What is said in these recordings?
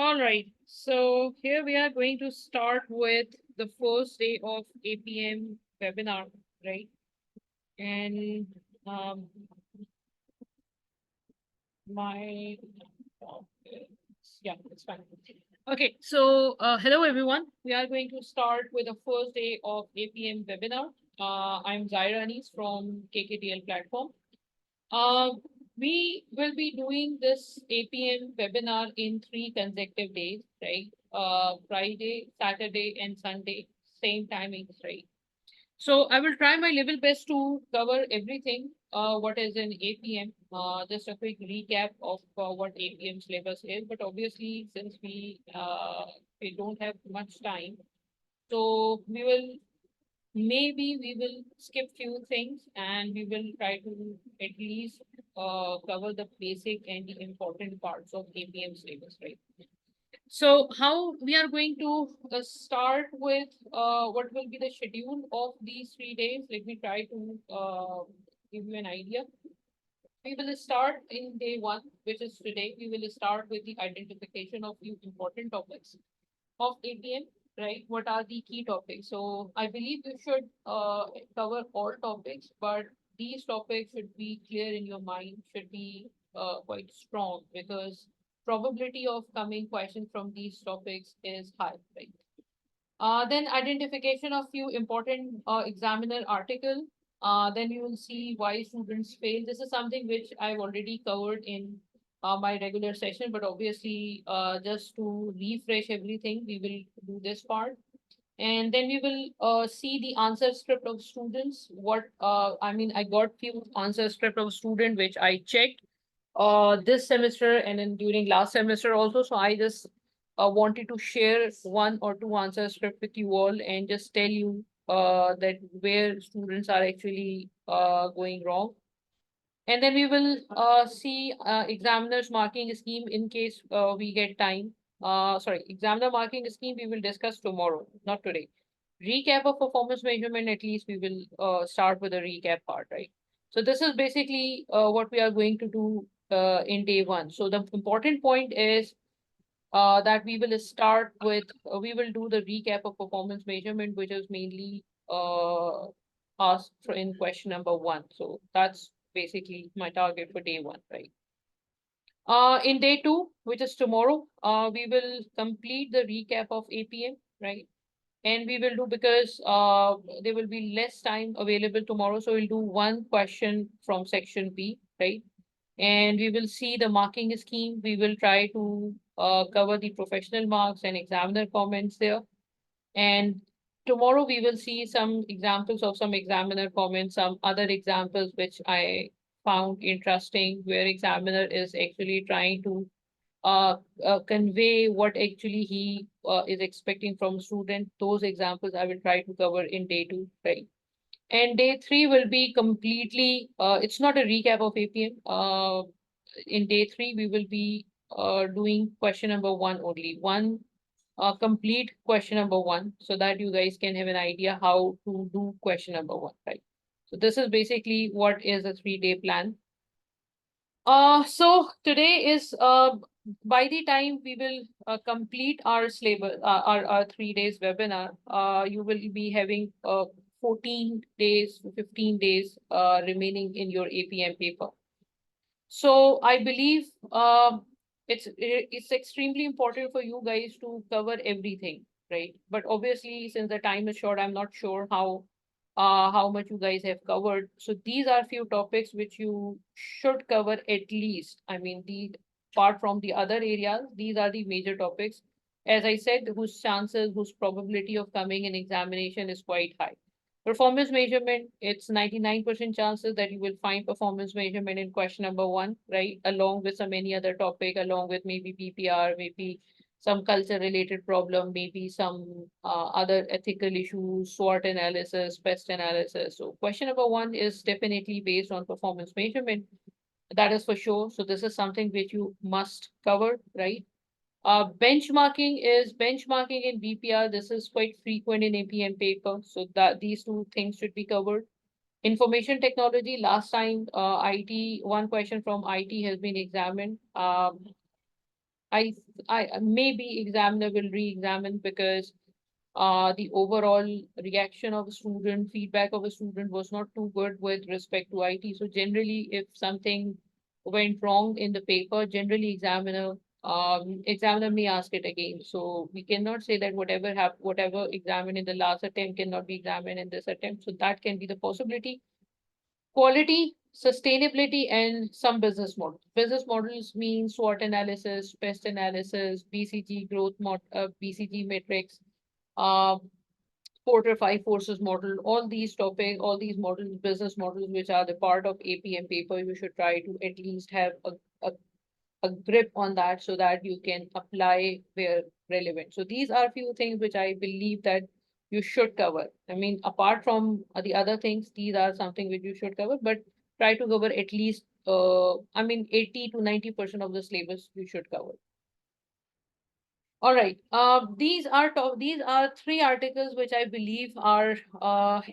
All right, so here we are going to start with the first day of APM webinar, right? And um, my, yeah, it's fine. Okay, so hello everyone. We are going to start with the first day of APM webinar. I'm Zaira Anis from KKTL platform. Uh, we will be doing this APM webinar in 3 consecutive days, right? Friday, Saturday, and Sunday, same timings, right? So I will try my level best to cover everything, what is in APM. Just a quick recap of what APM syllabus is. But obviously, since we don't have much time, so maybe we will skip few things and we will try to at least cover the basic and the important parts of APM syllabus, right? So how we are going to start with what will be the schedule of these 3 days? Let me try to give you an idea. We will start in day one, which is today. We will start with the identification of few important topics of APM, right? What are the key topics? So I believe you should cover all topics, but these topics should be clear in your mind, should be quite strong because probability of coming question from these topics is high, right? Then identification of few important examiner article. Then you will see why students fail. This is something which I've already covered in my regular session, but obviously just to refresh everything, we will do this part. And then we will see the answer script of students. I got few answer script of student which I checked this semester and then during last semester also. So I just wanted to share one or two answer script with you all and just tell you that where students are actually going wrong. And then we will see examiner's marking scheme in case we get time. Sorry, examiner marking scheme we will discuss tomorrow, not today. Recap of performance measurement, at least we will start with the recap part, right? So this is basically what we are going to do in day one. So the important point is that we will do the recap of performance measurement, which is mainly asked for in question number one. So that's basically my target for day one, right? In day two, which is tomorrow, we will complete the recap of APM, right? And we will do because there will be less time available tomorrow. So we'll do one question from section B, right? And we will see the marking scheme. We will try to cover the professional marks and examiner comments there. And tomorrow we will see some examples of some examiner comments, some other examples which I found interesting, where examiner is actually trying to convey what actually he is expecting from student. Those examples I will try to cover in day two, right? And day three will be completely, it's not a recap of APM. In day three, we will be doing question number one only, one complete question number one, so that you guys can have an idea how to do question number one, right? So this is basically what is a 3 day plan. So today is by the time we will complete our syllabus, our 3 days webinar, you will be having 14 days, 15 days remaining in your APM paper. So I believe it's extremely important for you guys to cover everything, right? But obviously, since the time is short, I'm not sure how much you guys have covered. So these are few topics which you should cover at least. I mean, the apart from the other areas, these are the major topics. As I said, whose probability of coming in examination is quite high. Performance measurement, it's 99% chances that you will find performance measurement in question number one, right? Along with some any other topic, along with maybe PPR, maybe some culture related problem, maybe some other ethical issues, SWOT analysis, pest analysis. So question number one is definitely based on performance measurement. That is for sure. So this is something which you must cover, right? Benchmarking in BPR. This is quite frequent in APM paper. So that these two things should be covered. Information technology, last time IT, one question from IT has been examined. I maybe examiner will re-examine because the overall reaction of a student, feedback of a student was not too good with respect to IT. So generally, if something went wrong in the paper, generally examiner may ask it again. So we cannot say that whatever examined in the last attempt cannot be examined in this attempt. So that can be the possibility. Quality, sustainability, and some business models. Business models mean SWOT analysis, pest analysis, BCG BCG metrics, uh, Porter Five Forces model, all these models, business models, which are the part of APM paper, you should try to at least have a, a grip on that so that you can apply where relevant. So these are few things which I believe that you should cover. I mean, apart from the other things, these are something which you should cover, but try to cover at least, I mean, 80 to 90% of the syllabus you should cover. All right. These are three articles which I believe are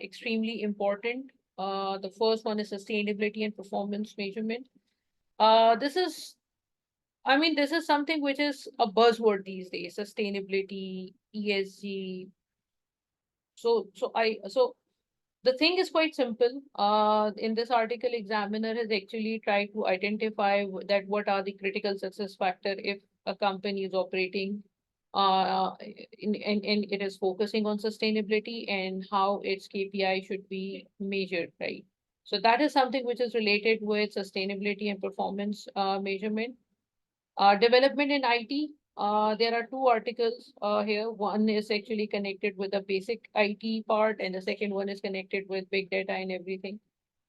extremely important. The first one is sustainability and performance measurement. This is, I mean, this is something which is a buzzword these days, sustainability, ESG. So the thing is quite simple. In this article, examiner has actually tried to identify that what are the critical success factor if a company is operating and it is focusing on sustainability and how its KPI should be measured, right? So that is something which is related with sustainability and performance measurement. Development in IT. There are two articles here. One is actually connected with the basic IT part, and the second one is connected with big data and everything.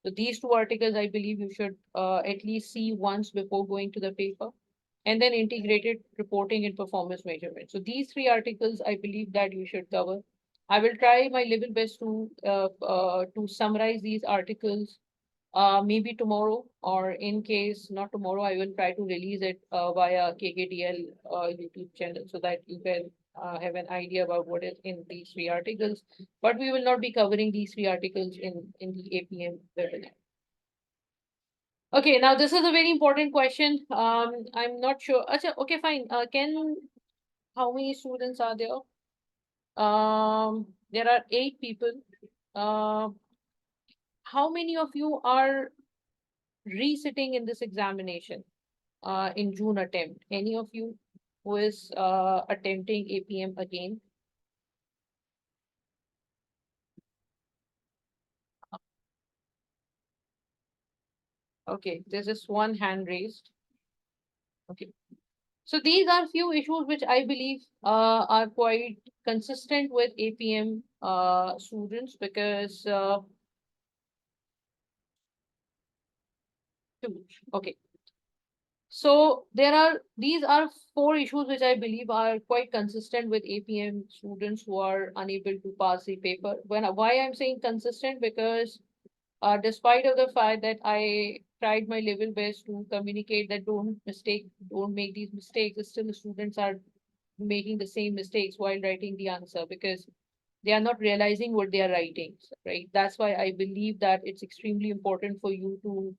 So these two articles, I believe you should at least see once before going to the paper. And then integrated reporting and performance measurement. So these three articles, I believe that you should cover. I will try my level best to summarize these articles maybe tomorrow, or in case not tomorrow, I will try to release it via KKTL YouTube channel so that you can have an idea about what is in these three articles. But we will not be covering these three articles in the APM webinar. Okay, now this is a very important question. I'm not sure. Acha, okay, fine. How many students are there? There are 8 people. Uh, how many of you are resitting in this examination in June attempt? Any of you who is attempting APM again? Okay, there's just one hand raised. Okay. So these are few issues which I believe are quite consistent with APM students because okay. So these are 4 issues which I believe are quite consistent with APM students who are unable to pass the paper. Why I'm saying consistent, because despite of the fact that I tried my level best to communicate that don't make these mistakes, still the students are making the same mistakes while writing the answer because they are not realizing what they are writing, right? That's why I believe that it's extremely important for you to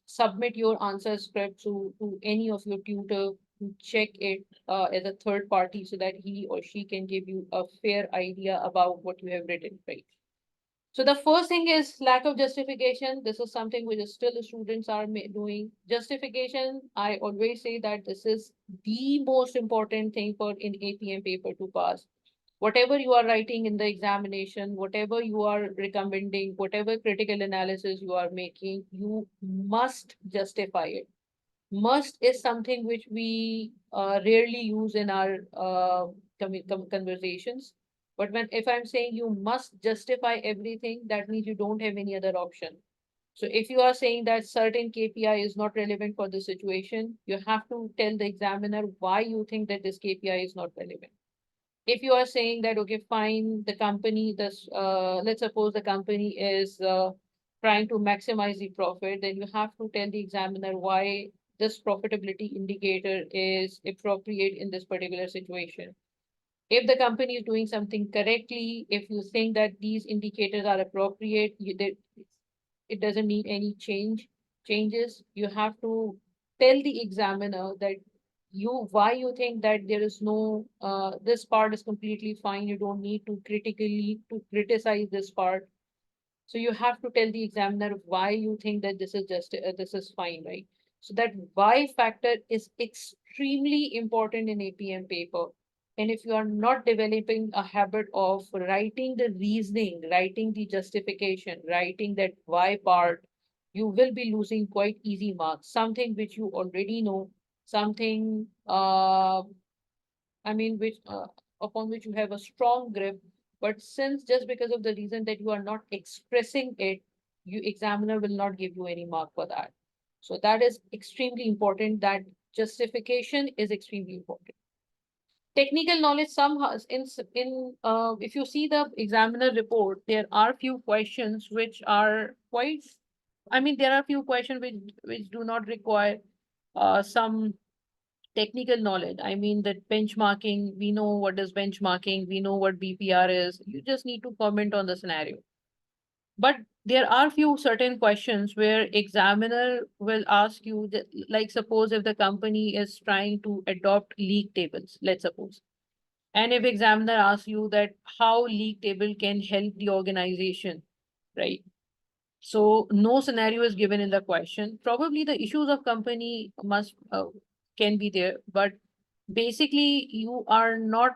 submit your answer script to any of your tutor to check it as a third party so that he or she can give you a fair idea about what you have written, right? So the first thing is lack of justification. This is something which is still the students are doing. Justification, I always say that this is the most important thing for in APM paper to pass. Whatever you are writing in the examination, whatever you are recommending, whatever critical analysis you are making, you must justify it. Must is something which we rarely use in our conversations. But if I'm saying you must justify everything, that means you don't have any other option. So if you are saying that certain KPI is not relevant for the situation, you have to tell the examiner why you think that this KPI is not relevant. If you are saying that, okay, fine, let's suppose the company is trying to maximize the profit, then you have to tell the examiner why this profitability indicator is appropriate in this particular situation. If the company is doing something correctly, if you think that these indicators are appropriate, it doesn't need any changes, you have to tell the examiner that why you think that there is no, this part is completely fine. You don't need to criticize this part. So you have to tell the examiner why you think that this is this is fine, right? So that why factor is extremely important in APM paper. And if you are not developing a habit of writing the reasoning, writing the justification, writing that why part, you will be losing quite easy marks. Something which you already know, something which upon which you have a strong grip, but since just because of the reason that you are not expressing it, you examiner will not give you any mark for that. So that is extremely important. That justification is extremely important. Technical knowledge, if you see the examiner report, there are few questions which are quite, there are few questions which do not require some technical knowledge. I mean that benchmarking, we know what is benchmarking, we know what BPR is. You just need to comment on the scenario. But there are few certain questions where examiner will ask you that, like suppose if the company is trying to adopt league tables, let's suppose. And if examiner asks you that how league table can help the organization, right? So no scenario is given in the question. Probably the issues of company must can be there, but basically you are not,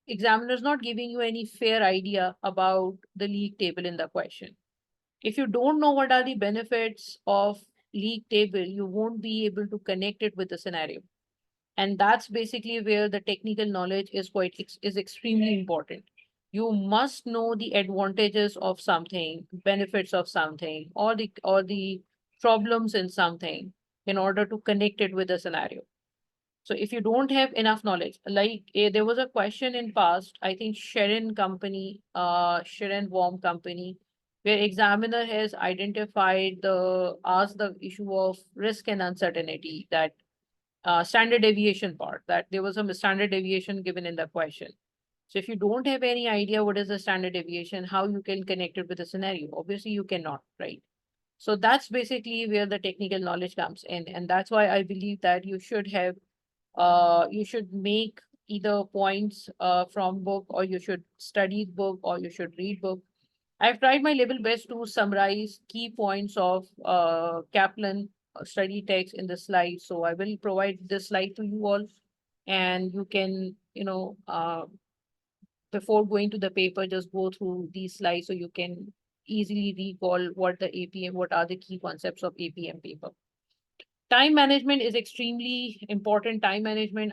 examiner is not giving you any fair idea about the league table in the question. If you don't know what are the benefits of league table, you won't be able to connect it with the scenario. And that's basically where the technical knowledge is extremely important. You must know the advantages of something, benefits of something, or the problems in something in order to connect it with the scenario. So if you don't have enough knowledge, like there was a question in past, I think Sharon Warm company, where examiner has identified asked the issue of risk and uncertainty, that standard deviation part, that there was a standard deviation given in the question. So if you don't have any idea what is the standard deviation, how you can connect it with the scenario? Obviously you cannot, right? So that's basically where the technical knowledge comes in. And that's why I believe that you should make either points from book, or you should study book, or you should read book. I've tried my level best to summarize key points of Kaplan study text in the slide. So I will provide this slide to you all, and you can, before going to the paper, just go through these slides so you can easily recall what are the key concepts of APM paper. Time management is extremely important. Time management,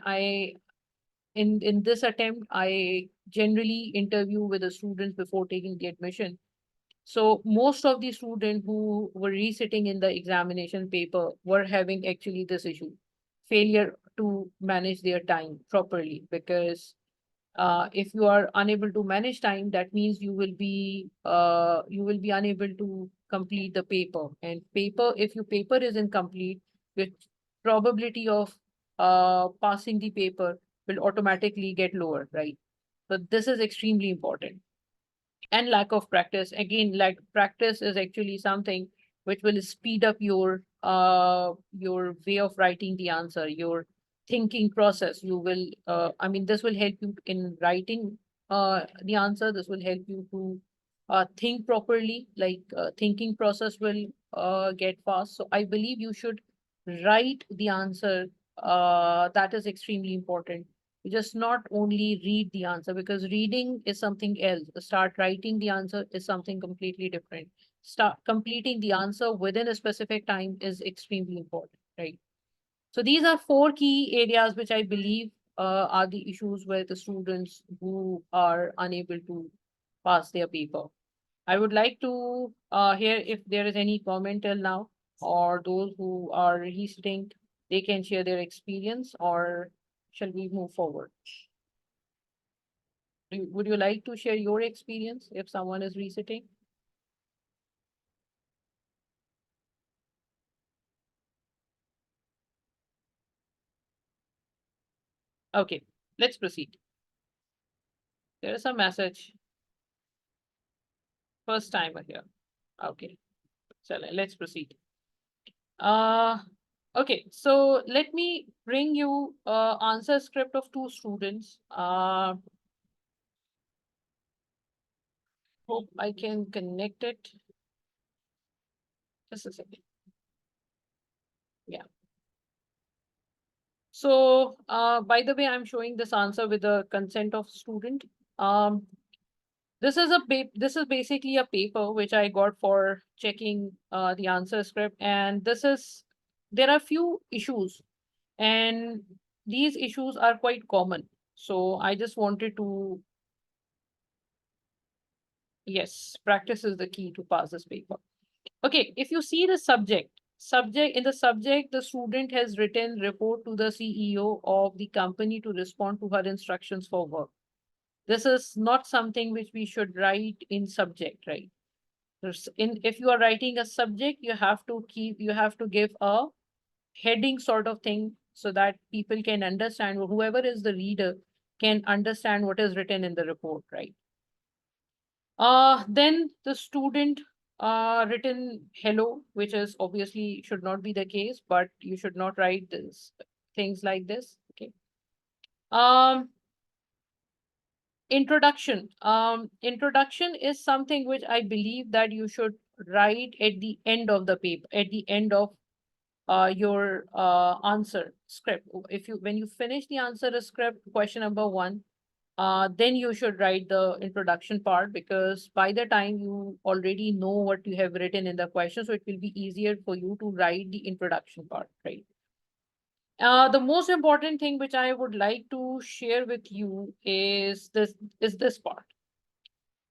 in this attempt, I generally interview with the students before taking the admission. So most of the students who were resitting in the examination paper were having actually this issue, failure to manage their time properly. Because if you are unable to manage time, that means you will be unable to complete the paper. And if your paper is incomplete, the probability of passing the paper will automatically get lower, right? So this is extremely important. And lack of practice, again, like practice is actually something which will speed up your way of writing the answer, your thinking process. This will help you in writing the answer. This will help you to think properly, like thinking process will get fast. So I believe you should write the answer. That is extremely important. You just not only read the answer, because reading is something else. Start writing the answer is something completely different. Start completing the answer within a specific time is extremely important, right? So these are four key areas which I believe are the issues with the students who are unable to pass their paper. I would like to hear if there is any comment till now, or those who are resitting, they can share their experience, or shall we move forward? Would you like to share your experience if someone is resitting? Okay, let's proceed. There is a message. First timer here. Okay, so let's proceed. Uh, Okay, so let me bring you answer script of two students. Hope I can connect it. Just a second. Yeah. So, by the way, I'm showing this answer with the consent of student. Um, this is basically a paper which I got for checking the answer script, and there are few issues, and these issues are quite common. So I just wanted to, yes, practice is the key to pass this paper. Okay, if you see the subject, the student has written report to the CEO of the company to respond to her instructions for work. This is not something which we should write in subject, right? If you are writing a subject, you have to give a heading sort of thing so that people can understand, or whoever is the reader can understand what is written in the report, right? Then the student written hello, which is obviously should not be the case, but you should not write this things like this. Okay. Um, introduction. Introduction is something which I believe that you should write at the end of the paper, at the end of your answer script. If you when you finish the answer script, question number one, then you should write the introduction part, because by the time you already know what you have written in the question, so it will be easier for you to write the introduction part, right? The most important thing which I would like to share with you is this part.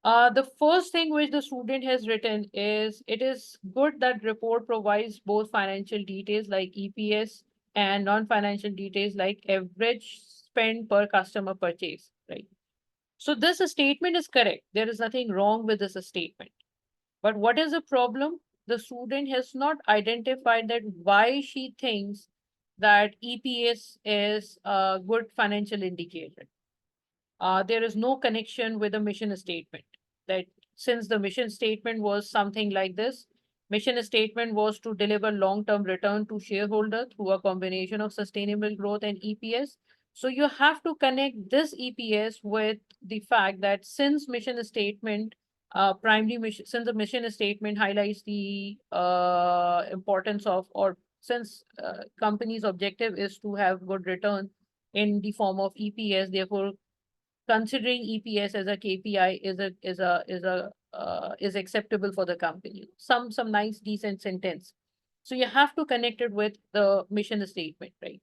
The first thing which the student has written is, it is good that report provides both financial details like EPS and non-financial details like average spend per customer purchase, right? So this statement is correct. There is nothing wrong with this statement. But what is the problem? The student has not identified that why she thinks that EPS is a good financial indicator. There is no connection with the mission statement. That since the mission statement was something like this, mission statement was to deliver long-term return to shareholder through a combination of sustainable growth and EPS. So you have to connect this EPS with the fact that since mission statement, primary mission, since the mission statement highlights the importance of, or since company's objective is to have good return in the form of EPS, therefore considering EPS as a KPI is acceptable for the company. Some nice decent sentence. So you have to connect it with the mission statement, right?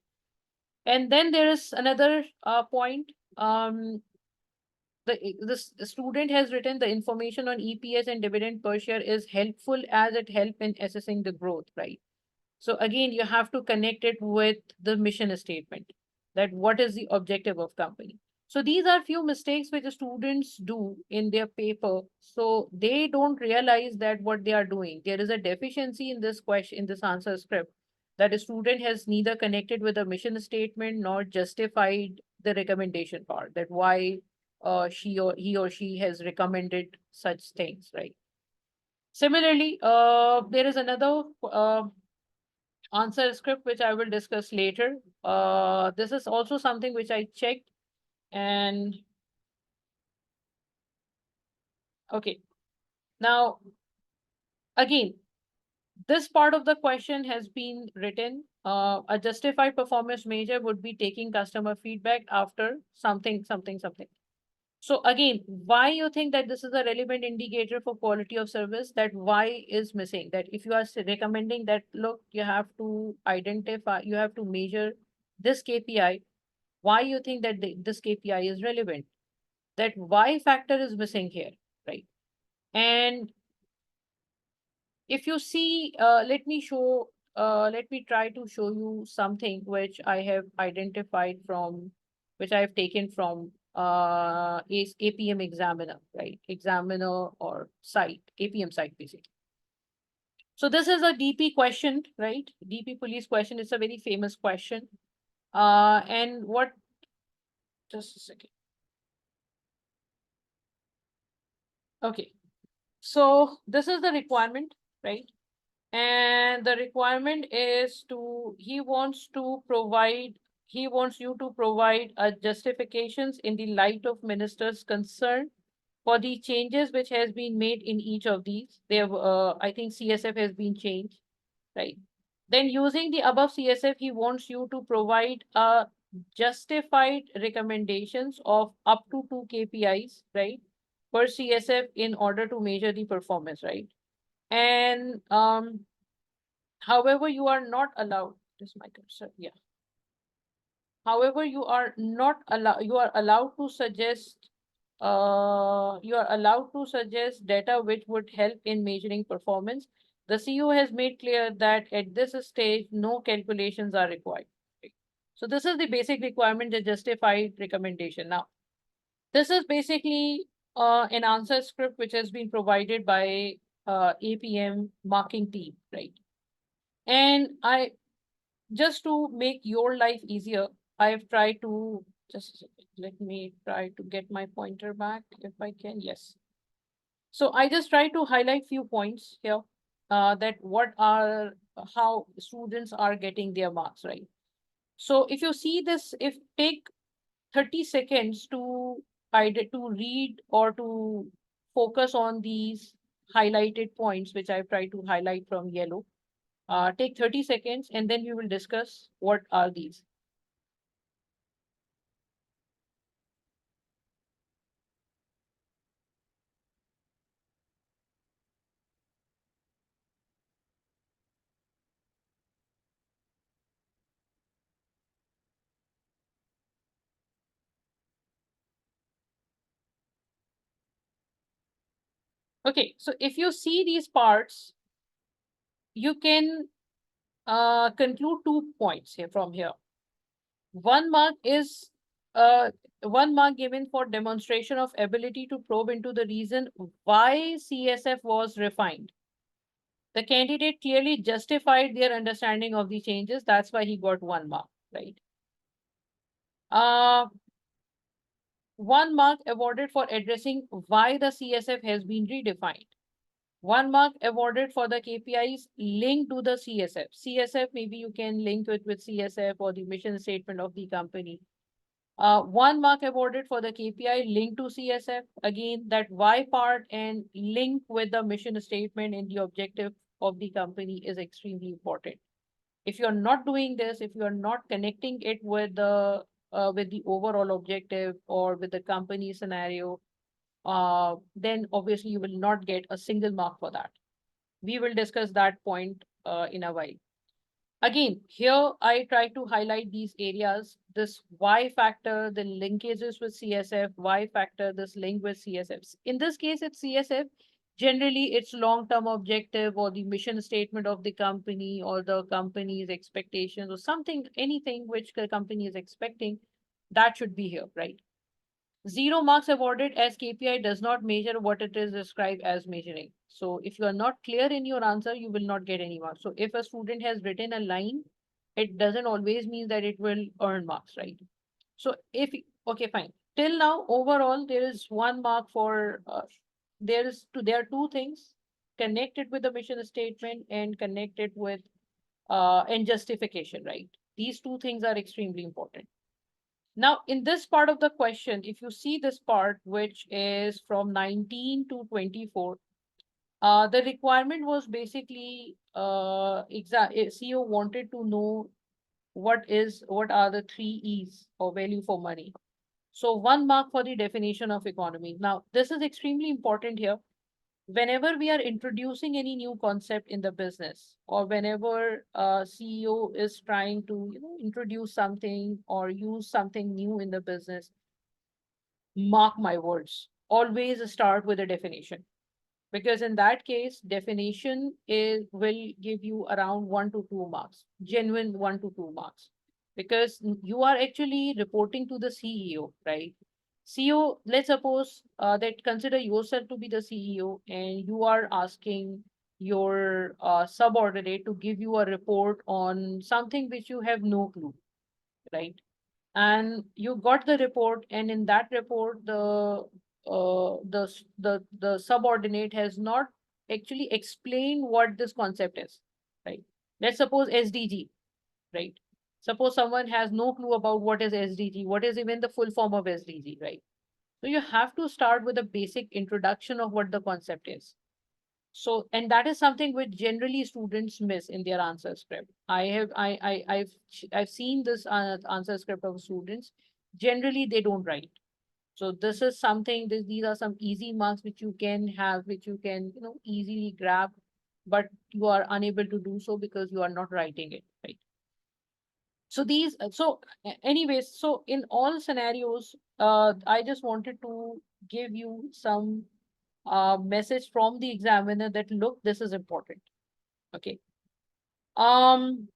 And then there is another point. The student has written the information on EPS and dividend per share is helpful as it help in assessing the growth, right? So again, you have to connect it with the mission statement, that what is the objective of company. So these are few mistakes which the students do in their paper. So they don't realize that what they are doing. There is a deficiency in this question, in this answer script, that a student has neither connected with the mission statement nor justified the recommendation part, that why he or she has recommended such things, right? Similarly, there is another answer script, which I will discuss later. This is also something which I checked, and okay. Now, again, this part of the question has been written. A justified performance measure would be taking customer feedback after something, something, something. So again, why you think that this is a relevant indicator for quality of service? That why is missing? That if you are recommending that, look, you have to identify, you have to measure this KPI, why you think that this KPI is relevant? That why factor is missing here, right? And if you see, let me try to show you something which I have identified from, which I have taken from is APM examiner, right? Examiner or site, APM site basically. So this is a DP question, right? DP police question. It's a very famous question. And what, just a second. Okay. So this is the requirement, right? And the requirement is he wants you to provide justifications in the light of minister's concern for the changes which has been made in each of these. They have, I think CSF has been changed, right? Then using the above CSF, he wants you to provide justified recommendations of up to 2 KPIs, right, per CSF in order to measure the performance, right? And however, you are not allowed, this my cursor, yeah. However, you are not allowed, you are allowed to suggest data which would help in measuring performance. The CEO has made clear that at this stage, no calculations are required. So this is the basic requirement, the justified recommendation. Now, this is basically an answer script which has been provided by APM marking team, right? And just to make your life easier, I've tried to just let me try to get my pointer back if I can. Yes. So I just try to highlight few points here that how students are getting their marks, right? So if you see this, if take 30 seconds to either to read or to focus on these highlighted points, which I've tried to highlight from yellow. Take 30 seconds and then we will discuss what are these. Okay, so if you see these parts, you can conclude 2 points here from here. 1 mark is uh, 1 mark given for demonstration of ability to probe into the reason why CSF was refined. The candidate clearly justified their understanding of the changes. That's why he got 1 mark, right? 1 mark awarded for addressing why the CSF has been redefined. 1 mark awarded for the KPIs linked to the CSF. CSF, maybe you can link it with CSF or the mission statement of the company. 1 mark awarded for the KPI linked to CSF. Again, that why part and link with the mission statement and the objective of the company is extremely important. If you're not doing this, if you're not connecting it with the overall objective or with the company scenario, then obviously you will not get a single mark for that. We will discuss that point in a while. Again, here I try to highlight these areas, this Y factor, the linkages with CSF, Y factor, this link with CSF. In this case, it's CSF. Generally, it's long-term objective or the mission statement of the company or the company's expectations or something, anything which the company is expecting, that should be here, right? 0 marks awarded as KPI does not measure what it is described as measuring. So if you are not clear in your answer, you will not get any marks. So if a student has written a line, it doesn't always mean that it will earn marks, right? So okay, fine. Till now, overall, there is 1 mark for, there are two things connected with the mission statement and connected with, and justification, right? These two things are extremely important. Now, in this part of the question, if you see this part, which is from 19 to 24, the requirement was basically CEO wanted to know what are the 3 E's or value for money. So 1 mark for the definition of economy. Now, this is extremely important here. Whenever we are introducing any new concept in the business, or whenever a CEO is trying to introduce something or use something new in the business, mark my words, always start with a definition, because in that case definition will give you around 1 to 2 marks, genuine 1 to 2 marks, because you are actually reporting to the CEO, right? CEO, let's suppose that consider yourself to be the CEO and you are asking your subordinate to give you a report on something which you have no clue, right? And you got the report, and in that report the subordinate has not actually explain what this concept is, right? Let's suppose SDG, right? Suppose someone has no clue about what is SDG, what is even the full form of SDG, right? So you have to start with a basic introduction of what the concept is. So, and that is something which generally students miss in their answer script. I've seen this answer script of students. Generally, they don't write. So this is something, these are some easy marks which you can have, which you can, easily grab, but you are unable to do so because you are not writing it, right? So anyways, so in all scenarios, I just wanted to give you some message from the examiner that, look, this is important. Okay. Um,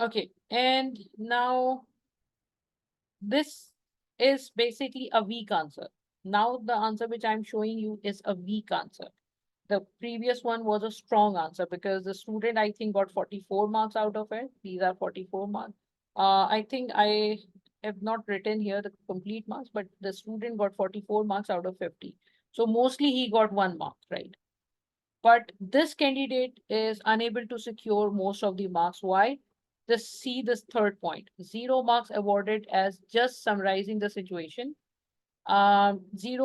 okay. And now this is basically a weak answer. Now the answer which I'm showing you is a weak answer. The previous one was a strong answer because the student, I think, got 44 marks out of it. These are 44 marks. I think I have not written here the complete marks, but the student got 44 marks out of 50. So mostly he got 1 mark, right? But this candidate is unable to secure most of the marks. Why? Just see this third point. 0 marks awarded as just summarizing the situation. 0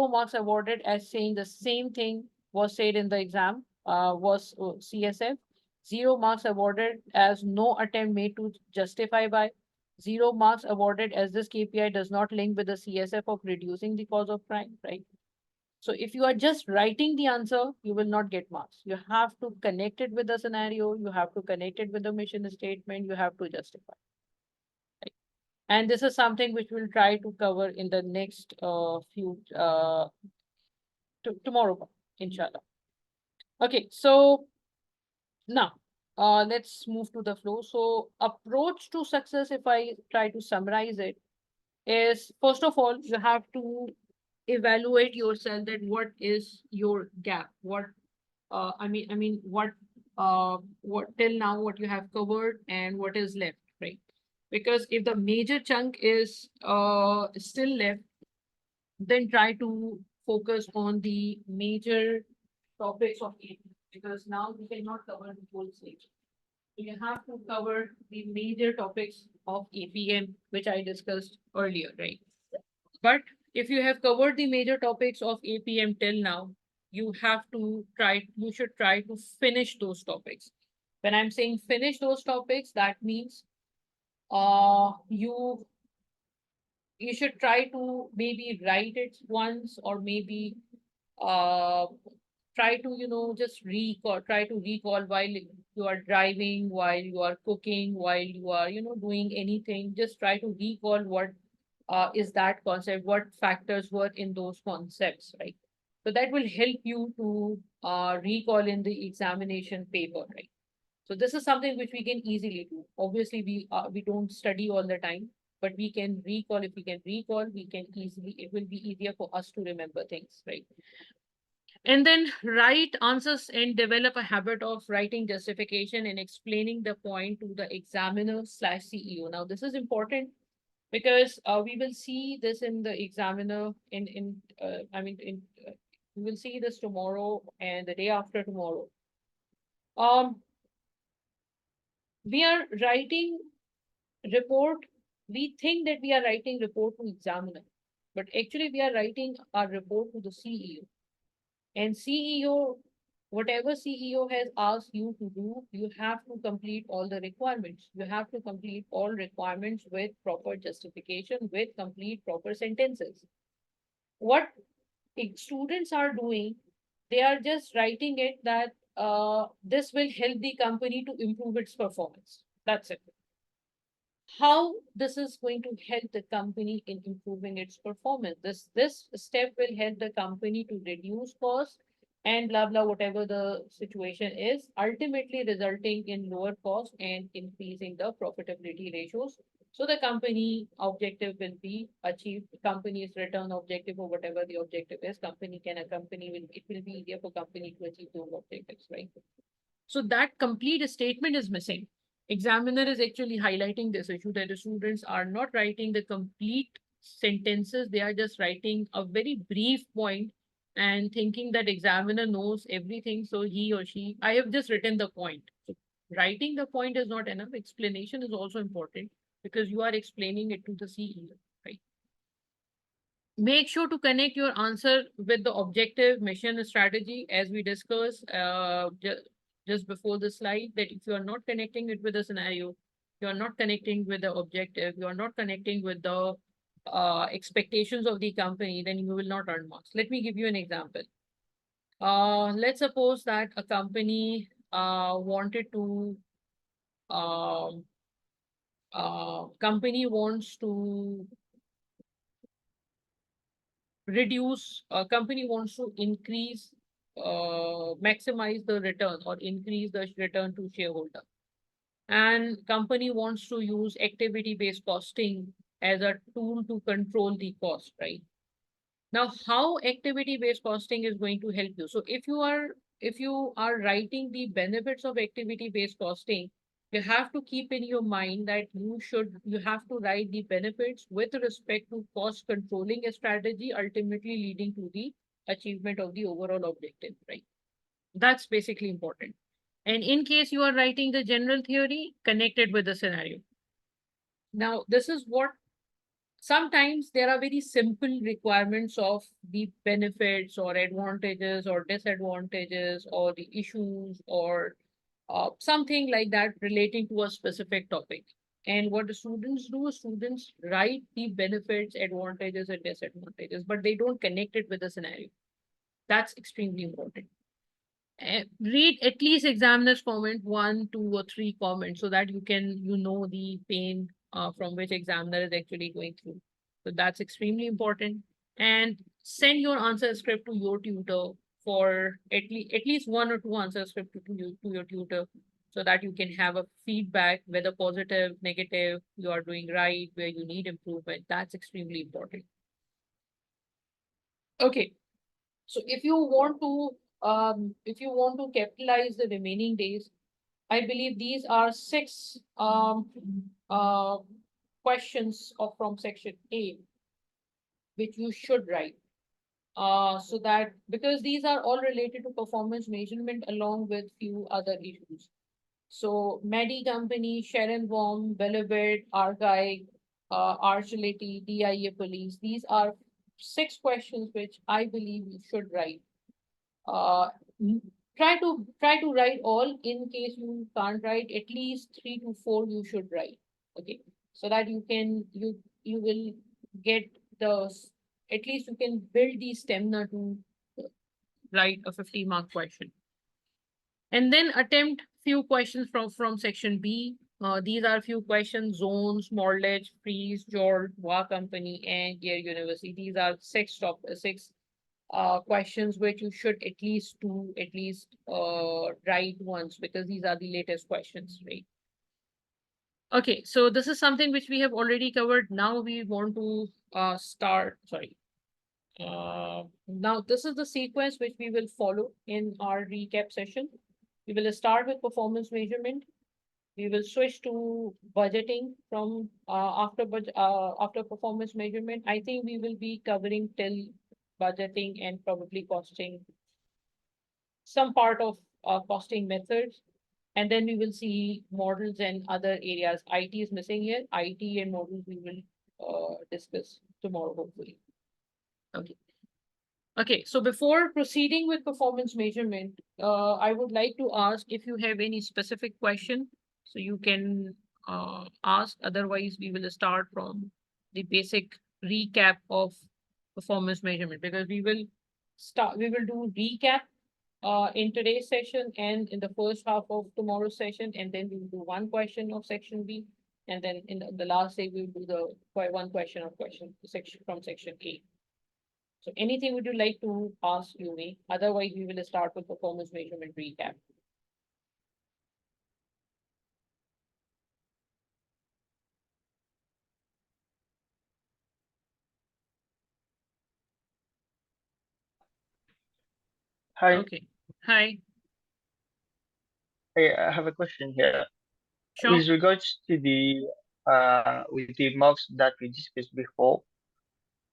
marks awarded as saying the same thing was said in the exam, was CSF. 0 marks awarded as no attempt made to justify by. 0 marks awarded as this KPI does not link with the CSF of reducing the cause of crime, right? So if you are just writing the answer, you will not get marks. You have to connect it with the scenario. You have to connect it with the mission statement. You have to justify. Right? And this is something which we'll try to cover in the next few tomorrow, inshallah. Okay, so now let's move to the flow. So approach to success, if I try to summarize it, is first of all, you have to evaluate yourself that what is your gap, what till now what you have covered and what is left, right? Because if the major chunk is still left, then try to focus on the major topics of it, because now you cannot cover the whole stage. So you have to cover the major topics of APM, which I discussed earlier, right? But if you have covered the major topics of APM till now, you should try to finish those topics. When I'm saying finish those topics, that means uh you you should try to maybe write it once, or maybe uh try to try to recall while you are driving, while you are cooking, while you are doing anything. Just try to recall what is that concept, what factors were in those concepts, right? So that will help you to recall in the examination paper, right? So this is something which we can easily do. Obviously, we don't study all the time, but we can recall. If we can recall, we can easily. It will be easier for us to remember things, right? And then write answers and develop a habit of writing justification and explaining the point to the examiner/CEO. Now, this is important because we will see this in the examiner in I mean in we will see this tomorrow and the day after tomorrow. Um, we are writing report. We think that we are writing report to examiner, but actually we are writing our report to the CEO. And CEO, whatever CEO has asked you to do, you have to complete all the requirements. You have to complete all requirements with proper justification, with complete proper sentences. What students are doing, they are just writing it that this will help the company to improve its performance. That's it. How this is going to help the company in improving its performance? This step will help the company to reduce costs and blah blah whatever the situation is, ultimately resulting in lower cost and increasing the profitability ratios. So the company objective will be achieved, company's return objective or whatever the objective is, it will be easier for company to achieve those objectives, right? So that complete statement is missing. Examiner is actually highlighting this issue that the students are not writing the complete sentences. They are just writing a very brief point and thinking that examiner knows everything, so he or she, I have just written the point. So writing the point is not enough. Explanation is also important because you are explaining it to the CEO, right? Make sure to connect your answer with the objective, mission, strategy, as we discussed just before the slide, that if you are not connecting it with a scenario, you are not connecting with the objective, you are not connecting with the expectations of the company, then you will not earn marks. Let me give you an example. Let's suppose that a company wanted to company wants to reduce, a company wants to increase, maximize the return or increase the return to shareholder. And company wants to use activity-based costing as a tool to control the cost, right? Now, how activity-based costing is going to help you? So if you are writing the benefits of activity-based costing, you have to keep in your mind that you have to write the benefits with respect to cost controlling a strategy, ultimately leading to the achievement of the overall objective, right? That's basically important. And in case you are writing the general theory, connected with the scenario. Now, this is what sometimes there are very simple requirements of the benefits or advantages or disadvantages or the issues or something like that relating to a specific topic. And what the students do, students write the benefits, advantages, and disadvantages, but they don't connect it with the scenario. That's extremely important. Read at least examiner's comment, 1, 2, or 3 comments, so that you know the pain from which examiner is actually going through. So that's extremely important. And send your answer script to your tutor for at least 1 or 2 answer script to your tutor, so that you can have a feedback, whether positive, negative, you are doing right, where you need improvement. That's extremely important. Okay. So if you want to capitalize the remaining days, I believe these are 6 questions from section A, which you should write. So that, because these are all related to performance measurement along with few other issues. So Medi Company, Sharon Baum, Bellabed, Argyle, Archility, DIA Police, these are 6 questions which I believe you should write. Uh, try to write all. In case you can't write, at least 3 to 4 you should write. Okay, so that you will get at least you can build the stamina to write a 50-mark question. And then attempt few questions from section B. These are few questions: Zones, Mortgage, Freeze, Jolt, Wa Company, and Yale University. These are 6 questions which you should at least write once, because these are the latest questions, right? Okay, so this is something which we have already covered. Now we want to start, sorry. Now this is the sequence which we will follow in our recap session. We will start with performance measurement. We will switch to budgeting from after performance measurement. I think we will be covering till budgeting and probably costing, some part of costing methods. And then we will see models and other areas. IT is missing here. IT and models we will discuss tomorrow, hopefully. Okay. Okay, so before proceeding with performance measurement, I would like to ask if you have any specific question, so you can ask. Otherwise, we will start from the basic recap of performance measurement, because we will do recap in today's session and in the first half of tomorrow's session, and then we will do one question of section B, and then in the last day we will do the one question section from section A. So anything would you like to ask, Yumi? Otherwise, we will start with performance measurement recap. Hi. Okay. Hi. Hey, I have a question here. Sure. With regards to the with the marks that we discussed before,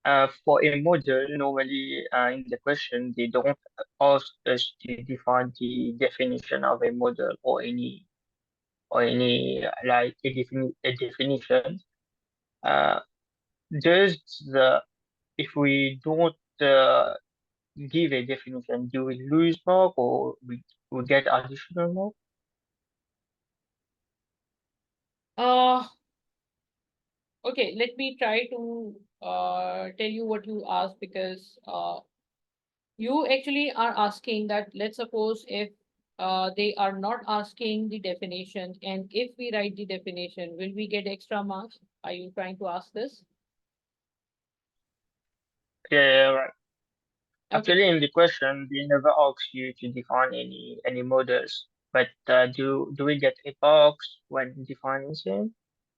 For a model, normally in the question, they don't ask us to define the definition of a model or any like a definition. Uh, does the if we don't give a definition, do we lose mark or we get additional mark? Uh, okay, let me try to tell you what you asked, because you actually are asking that, let's suppose if they are not asking the definition, and if we write the definition, will we get extra marks? Are you trying to ask this? Yeah, right. Okay. Actually, in the question, they never ask you to define any models, but do we get a box when defining them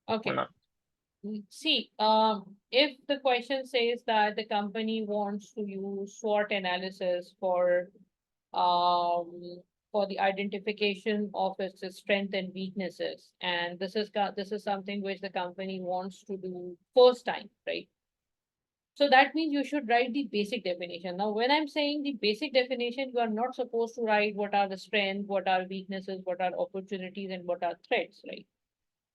or Okay. not? See, if the question says that the company wants to use SWOT analysis um, for the identification of its strength and weaknesses, and this is something which the company wants to do first time, right? So that means you should write the basic definition. Now, when I'm saying the basic definition, you are not supposed to write what are the strengths, what are weaknesses, what are opportunities, and what are threats, right?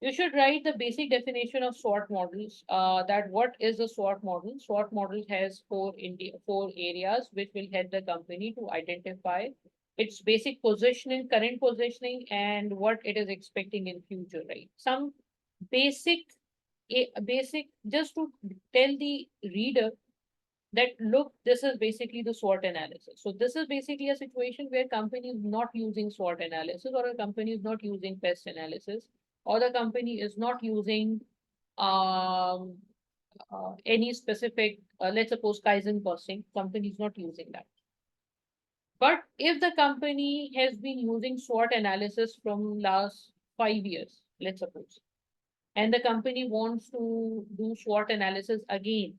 You should write the basic definition of SWOT models. That what is a SWOT model? SWOT model has four areas which will help the company to identify its basic positioning, current positioning, and what it is expecting in future, right? Some basic, basic, just to tell the reader that, look, this is basically the SWOT analysis. So this is basically a situation where company is not using SWOT analysis, or a company is not using pest analysis, or the company is not using um, any specific, let's suppose Kaizen costing, company is not using that. But if the company has been using SWOT analysis from last 5 years, let's suppose, and the company wants to do SWOT analysis again,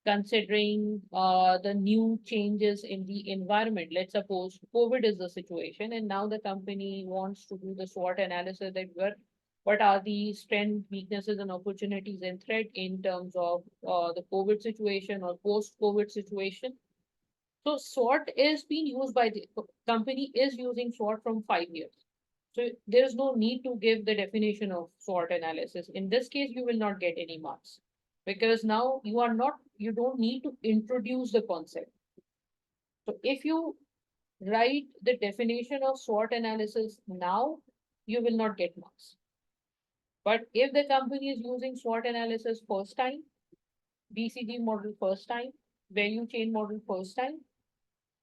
considering the new changes in the environment. Let's suppose COVID is the situation, and now the company wants to do the SWOT analysis that what are the strengths, weaknesses, and opportunities and threat in terms of the COVID situation or post-COVID situation. So SWOT is being used by the company is using SWOT from 5 years. So there is no need to give the definition of SWOT analysis. In this case, you will not get any marks, because now you don't need to introduce the concept. So if you write the definition of SWOT analysis now, you will not get marks. But if the company is using SWOT analysis first time, BCG model first time, value chain model first time,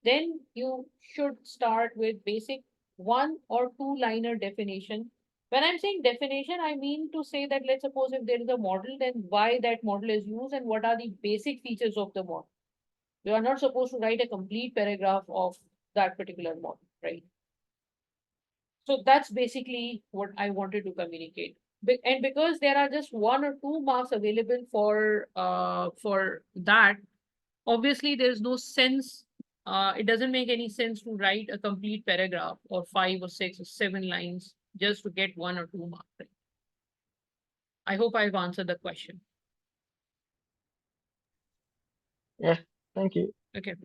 then you should start with basic 1 or 2 liner definition. When I'm saying definition, I mean to say that, let's suppose if there is a model, then why that model is used and what are the basic features of the model. You are not supposed to write a complete paragraph of that particular model, right? So that's basically what I wanted to communicate. And because there are just 1 or 2 marks available for that, obviously there's no sense, it doesn't make any sense to write a complete paragraph or 5 or 6 or 7 lines just to get 1 or 2 marks. Right? I hope I've answered the question. Yes, thank you. Okay.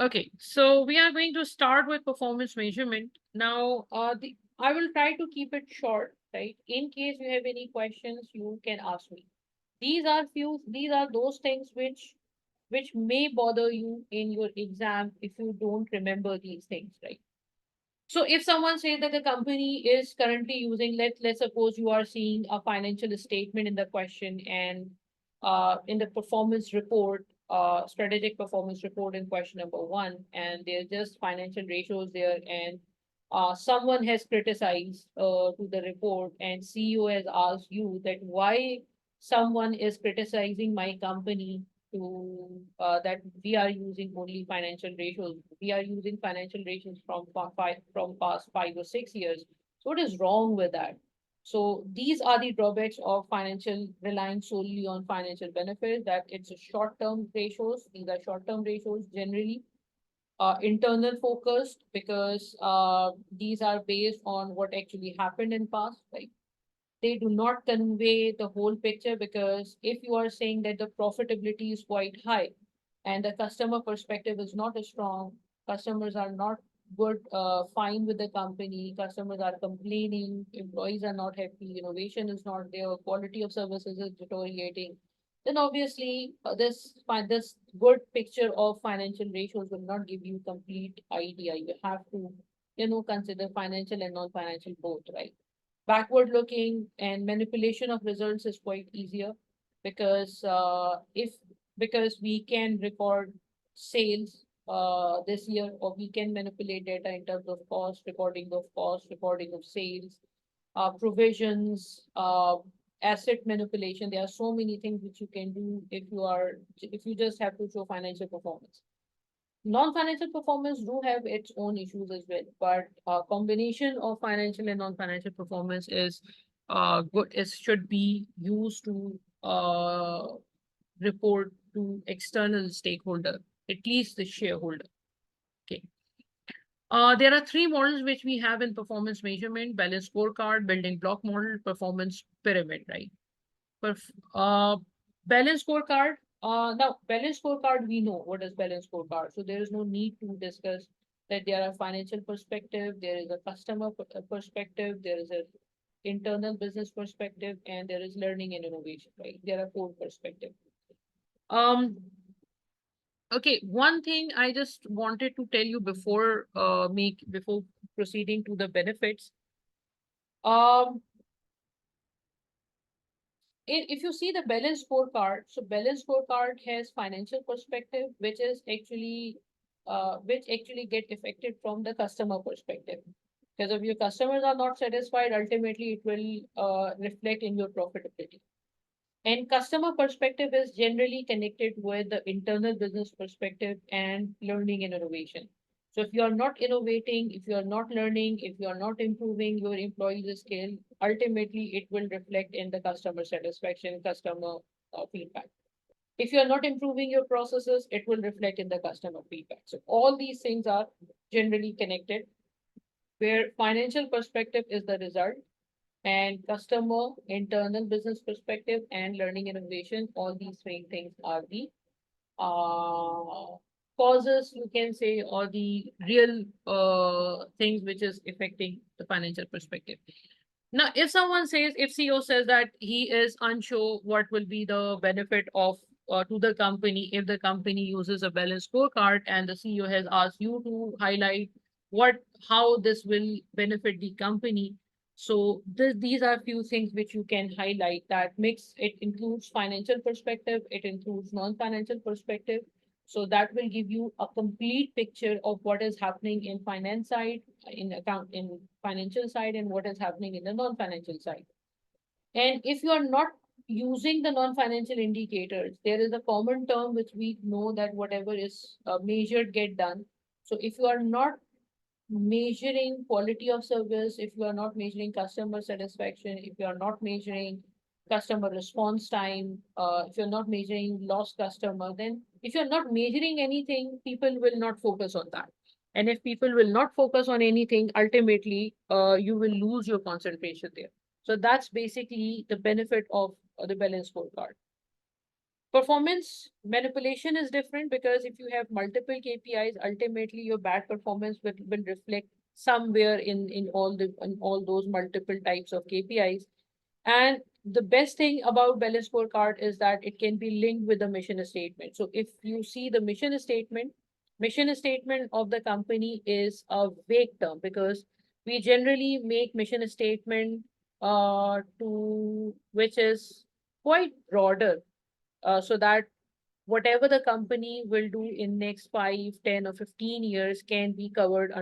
Okay, so we are going to start with performance measurement. Now, I will try to keep it short, right? In case you have any questions, you can ask me. These are those things which may bother you in your exam if you don't remember these things, right? So if someone says that the company is currently using, let's suppose you are seeing a financial statement in the question, and in the performance report, strategic performance report in question number 1, and there's just financial ratios there, and someone has criticized to the report, and CEO has asked you that why someone is criticizing my company to that we are using only financial ratios. We are using financial ratios from past 5 or 6 years. So what is wrong with that? So these are the drawbacks of financial relying solely on financial benefits, that it's a short-term ratios. These are short-term ratios generally, internal focused, because these are based on what actually happened in past, right? they do not convey the whole picture, because if you are saying that the profitability is quite high and the customer perspective is not as strong, customers are not good, fine with the company, customers are complaining, employees are not happy, innovation is not there, quality of services is deteriorating, then obviously this good picture of financial ratios will not give you complete idea. You have to, consider financial and non-financial both, right? Backward looking and manipulation of results is quite easier, because because we can record sales this year, or we can manipulate data in terms of cost, recording of sales, provisions, asset manipulation. There are so many things which you can do if you just have to show financial performance. Non-financial performance do have its own issues as well, but a combination of financial and non-financial performance is good. It should be used to report to external stakeholder, at least the shareholder. Okay. There are three models which we have in performance measurement: balanced scorecard, building block model, performance pyramid, right? Perf Balanced scorecard. Now, balanced scorecard, we know what is balanced scorecard. So there is no need to discuss that there are financial perspective, there is a customer perspective, there is a internal business perspective, and there is learning and innovation, right? There are four perspectives. Um, okay, one thing I just wanted to tell you before before proceeding to the benefits. If you see the balanced scorecard, so balanced scorecard has financial perspective, which actually get affected from the customer perspective. Because if your customers are not satisfied, ultimately it will reflect in your profitability. And customer perspective is generally connected with the internal business perspective and learning and innovation. So if you are not innovating, if you are not learning, if you are not improving your employees' skill, ultimately it will reflect in the customer satisfaction, customer feedback. If you are not improving your processes, it will reflect in the customer feedback. So all these things are generally connected, where financial perspective is the result, and customer, internal business perspective, and learning innovation, all these three things are the causes, you can say, or the real things which is affecting the financial perspective. Now, if someone says, if CEO says that he is unsure what will be the benefit of to the company if the company uses a balanced scorecard, and the CEO has asked you to highlight how this will benefit the company. So these are few things which you can highlight that it includes financial perspective, it includes non-financial perspective. So that will give you a complete picture of what is happening in finance side, in financial side, and what is happening in the non-financial side. And if you are not using the non-financial indicators, there is a common term which we know that whatever is measured get done. So if you are not measuring quality of service, if you are not measuring customer satisfaction, if you are not measuring customer response time, if you're not measuring lost customer, then if you're not measuring anything, people will not focus on that. And if people will not focus on anything, ultimately, you will lose your concentration there. So that's basically the benefit of the balanced scorecard. Performance manipulation is different, because if you have multiple KPIs, ultimately your bad performance will reflect somewhere in all those multiple types of KPIs. And the best thing about balanced scorecard is that it can be linked with the mission statement. So if you see the mission statement of the company is a vague term, because we generally make mission statement which is quite broader, so that whatever the company will do in next 5, 10, or 15 years can be covered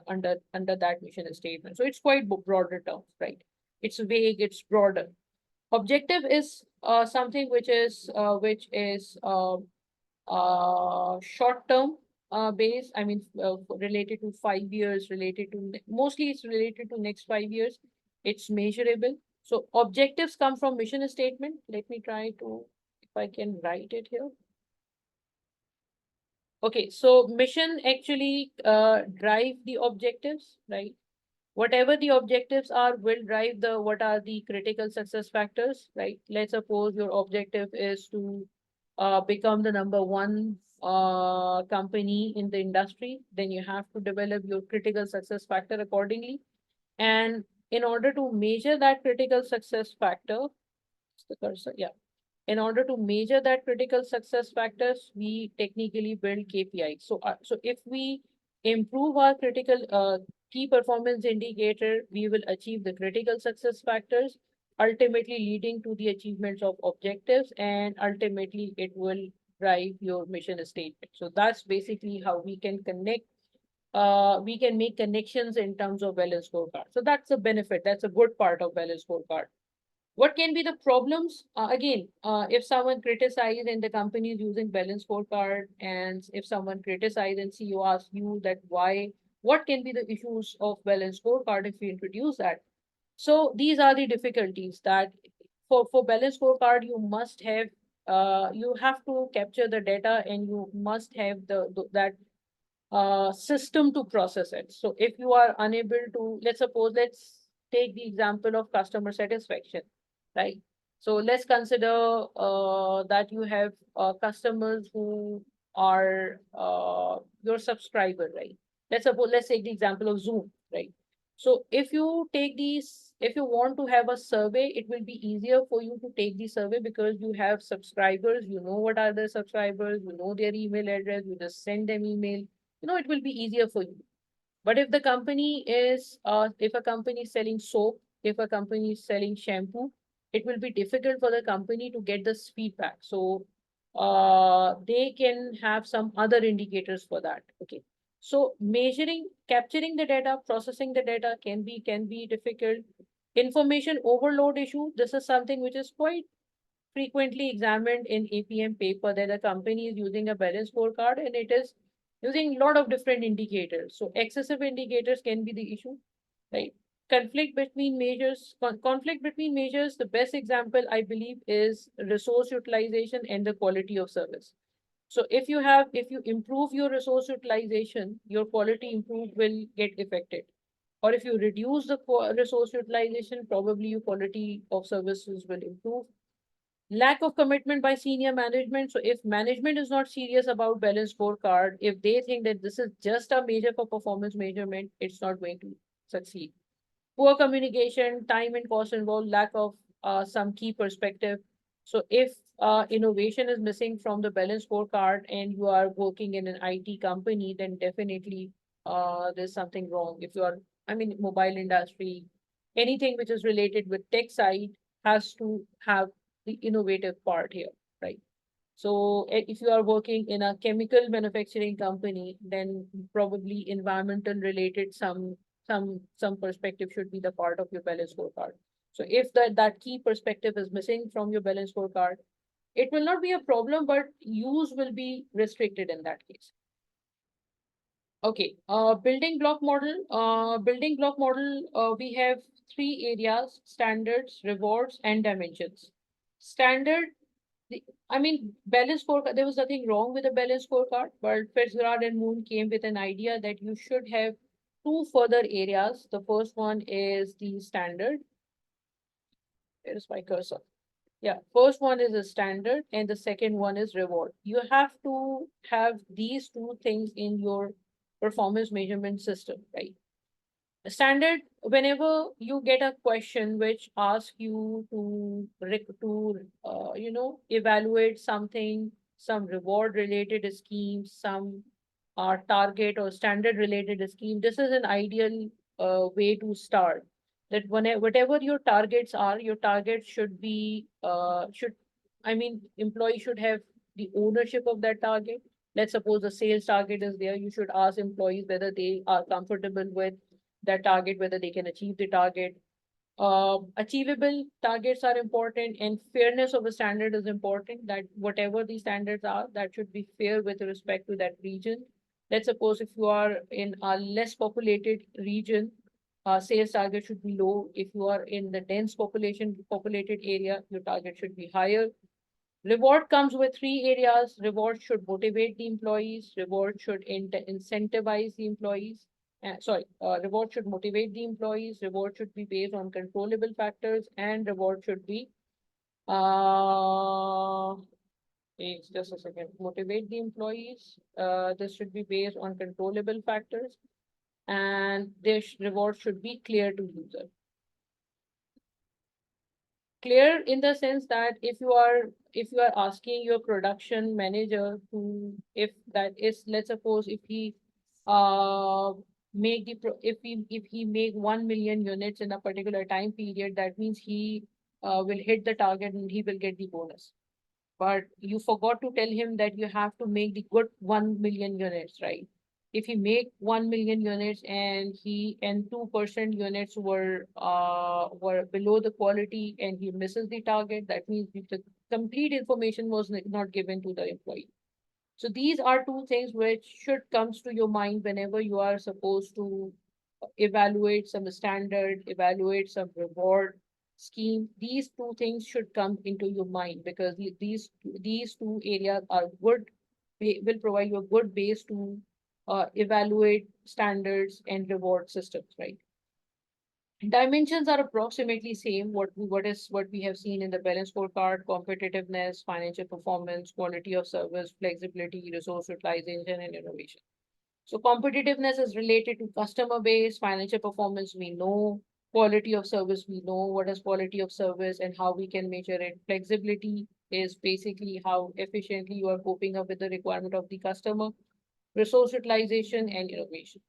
under that mission statement. So it's quite broader terms, right? It's vague, it's broader. Objective is something which is short term base. I mean, related to 5 years, mostly it's related to next 5 years. It's measurable. So objectives come from mission statement. Let me try to, if I can write it here. Okay, so mission actually drive the objectives, right? Whatever the objectives are will drive what are the critical success factors, right? Let's suppose your objective is to become the number one company in the industry, then you have to develop your critical success factor accordingly. And in order to measure that critical success factor, the cursor, yeah. In order to measure that critical success factors, we technically build KPIs. So if we improve our critical key performance indicator, we will achieve the critical success factors, ultimately leading to the achievements of objectives, and ultimately it will drive your mission statement. So that's basically how we can connect. We can make connections in terms of balance scorecard. So that's a benefit. That's a good part of balance scorecard. What can be the problems? Again, if someone criticizes and the company is using balance scorecard, and if someone criticizes and CEO asks you that why, what can be the issues of balance scorecard if we introduce that? So these are the difficulties that for balance scorecard, you have to capture the data and you must have that system to process it. So if you are unable to, let's take the example of customer satisfaction, right? So let's consider that you have customers who are your subscriber, right? Let's take the example of Zoom, right? So if you want to have a survey, it will be easier for you to take the survey because you have subscribers, you know what are the subscribers, you know their email address, you just send them email, it will be easier for you. But if if a company is selling soap, if a company is selling shampoo, it will be difficult for the company to get this feedback. So they can have some other indicators for that. Okay. So capturing the data, processing the data can be difficult. Information overload issue. This is something which is quite frequently examined in APM paper, that the company is using a balance scorecard and it is using a lot of different indicators. So excessive indicators can be the issue, right? Conflict between measures, the best example I believe is resource utilization and the quality of service. So if you improve your resource utilization, your quality improve will get affected. Or if you reduce the resource utilization, probably your quality of services will improve. Lack of commitment by senior management. So if management is not serious about balance scorecard, if they think that this is just a measure for performance measurement, it's not going to succeed. Poor communication, time and cost involved, lack of some key perspective. So if innovation is missing from the balance scorecard and you are working in an IT company, then definitely there's something wrong. If you are, mobile industry, anything which is related with tech side has to have the innovative part here, right? So if you are working in a chemical manufacturing company, then probably environmental related some perspective should be the part of your balance scorecard. So if that key perspective is missing from your balance scorecard, it will not be a problem, but use will be restricted in that case. Okay, building block model. We have three areas: standards, rewards, and dimensions. Standard, balance scorecard, there was nothing wrong with a balance scorecard, but Fitzgerald and Moon came with an idea that you should have two further areas. The first one is the standard. Here's my cursor. Yeah, first one is a standard, and the second one is reward. You have to have these two things in your performance measurement system, right? Standard, whenever you get a question which asks you to evaluate something, some reward related scheme, some target or standard related scheme, this is an ideal way to start. That whatever your targets are, your targets should be employee should have the ownership of that target. Let's suppose the sales target is there, you should ask employees whether they are comfortable with that target, whether they can achieve the target. Achievable targets are important, and fairness of the standard is important, that whatever the standards are, that should be fair with respect to that region. Let's suppose if you are in a less populated region, sales target should be low. If you are in the populated area, your target should be higher. Reward comes with three areas. Reward should motivate the employees. Reward should incentivize the employees. Reward should motivate the employees, reward should be based on controllable factors, and reward should be, just a second, motivate the employees. This should be based on controllable factors, and this reward should be clear to user. Clear in the sense that if you are asking your production manager to, if that is, let's suppose if he make if he make 1 million units in a particular time period, that means he will hit the target and he will get the bonus. But you forgot to tell him that you have to make the good 1 million units, right? If he make 1 million units and 2% units were below the quality and he misses the target, that means the complete information was not given to the employee. So these are two things which should comes to your mind whenever you are supposed to evaluate some standard, evaluate some reward scheme. These two things should come into your mind, because these two areas are good, will provide you a good base to evaluate standards and reward systems, right? Dimensions are approximately same. What we have seen in the balance scorecard: competitiveness, financial performance, quality of service, flexibility, resource utilization, and innovation. So competitiveness is related to customer base, financial performance we know, quality of service we know what is quality of service and how we can measure it. Flexibility is basically how efficiently you are coping up with the requirement of the customer. Resource utilization and innovation.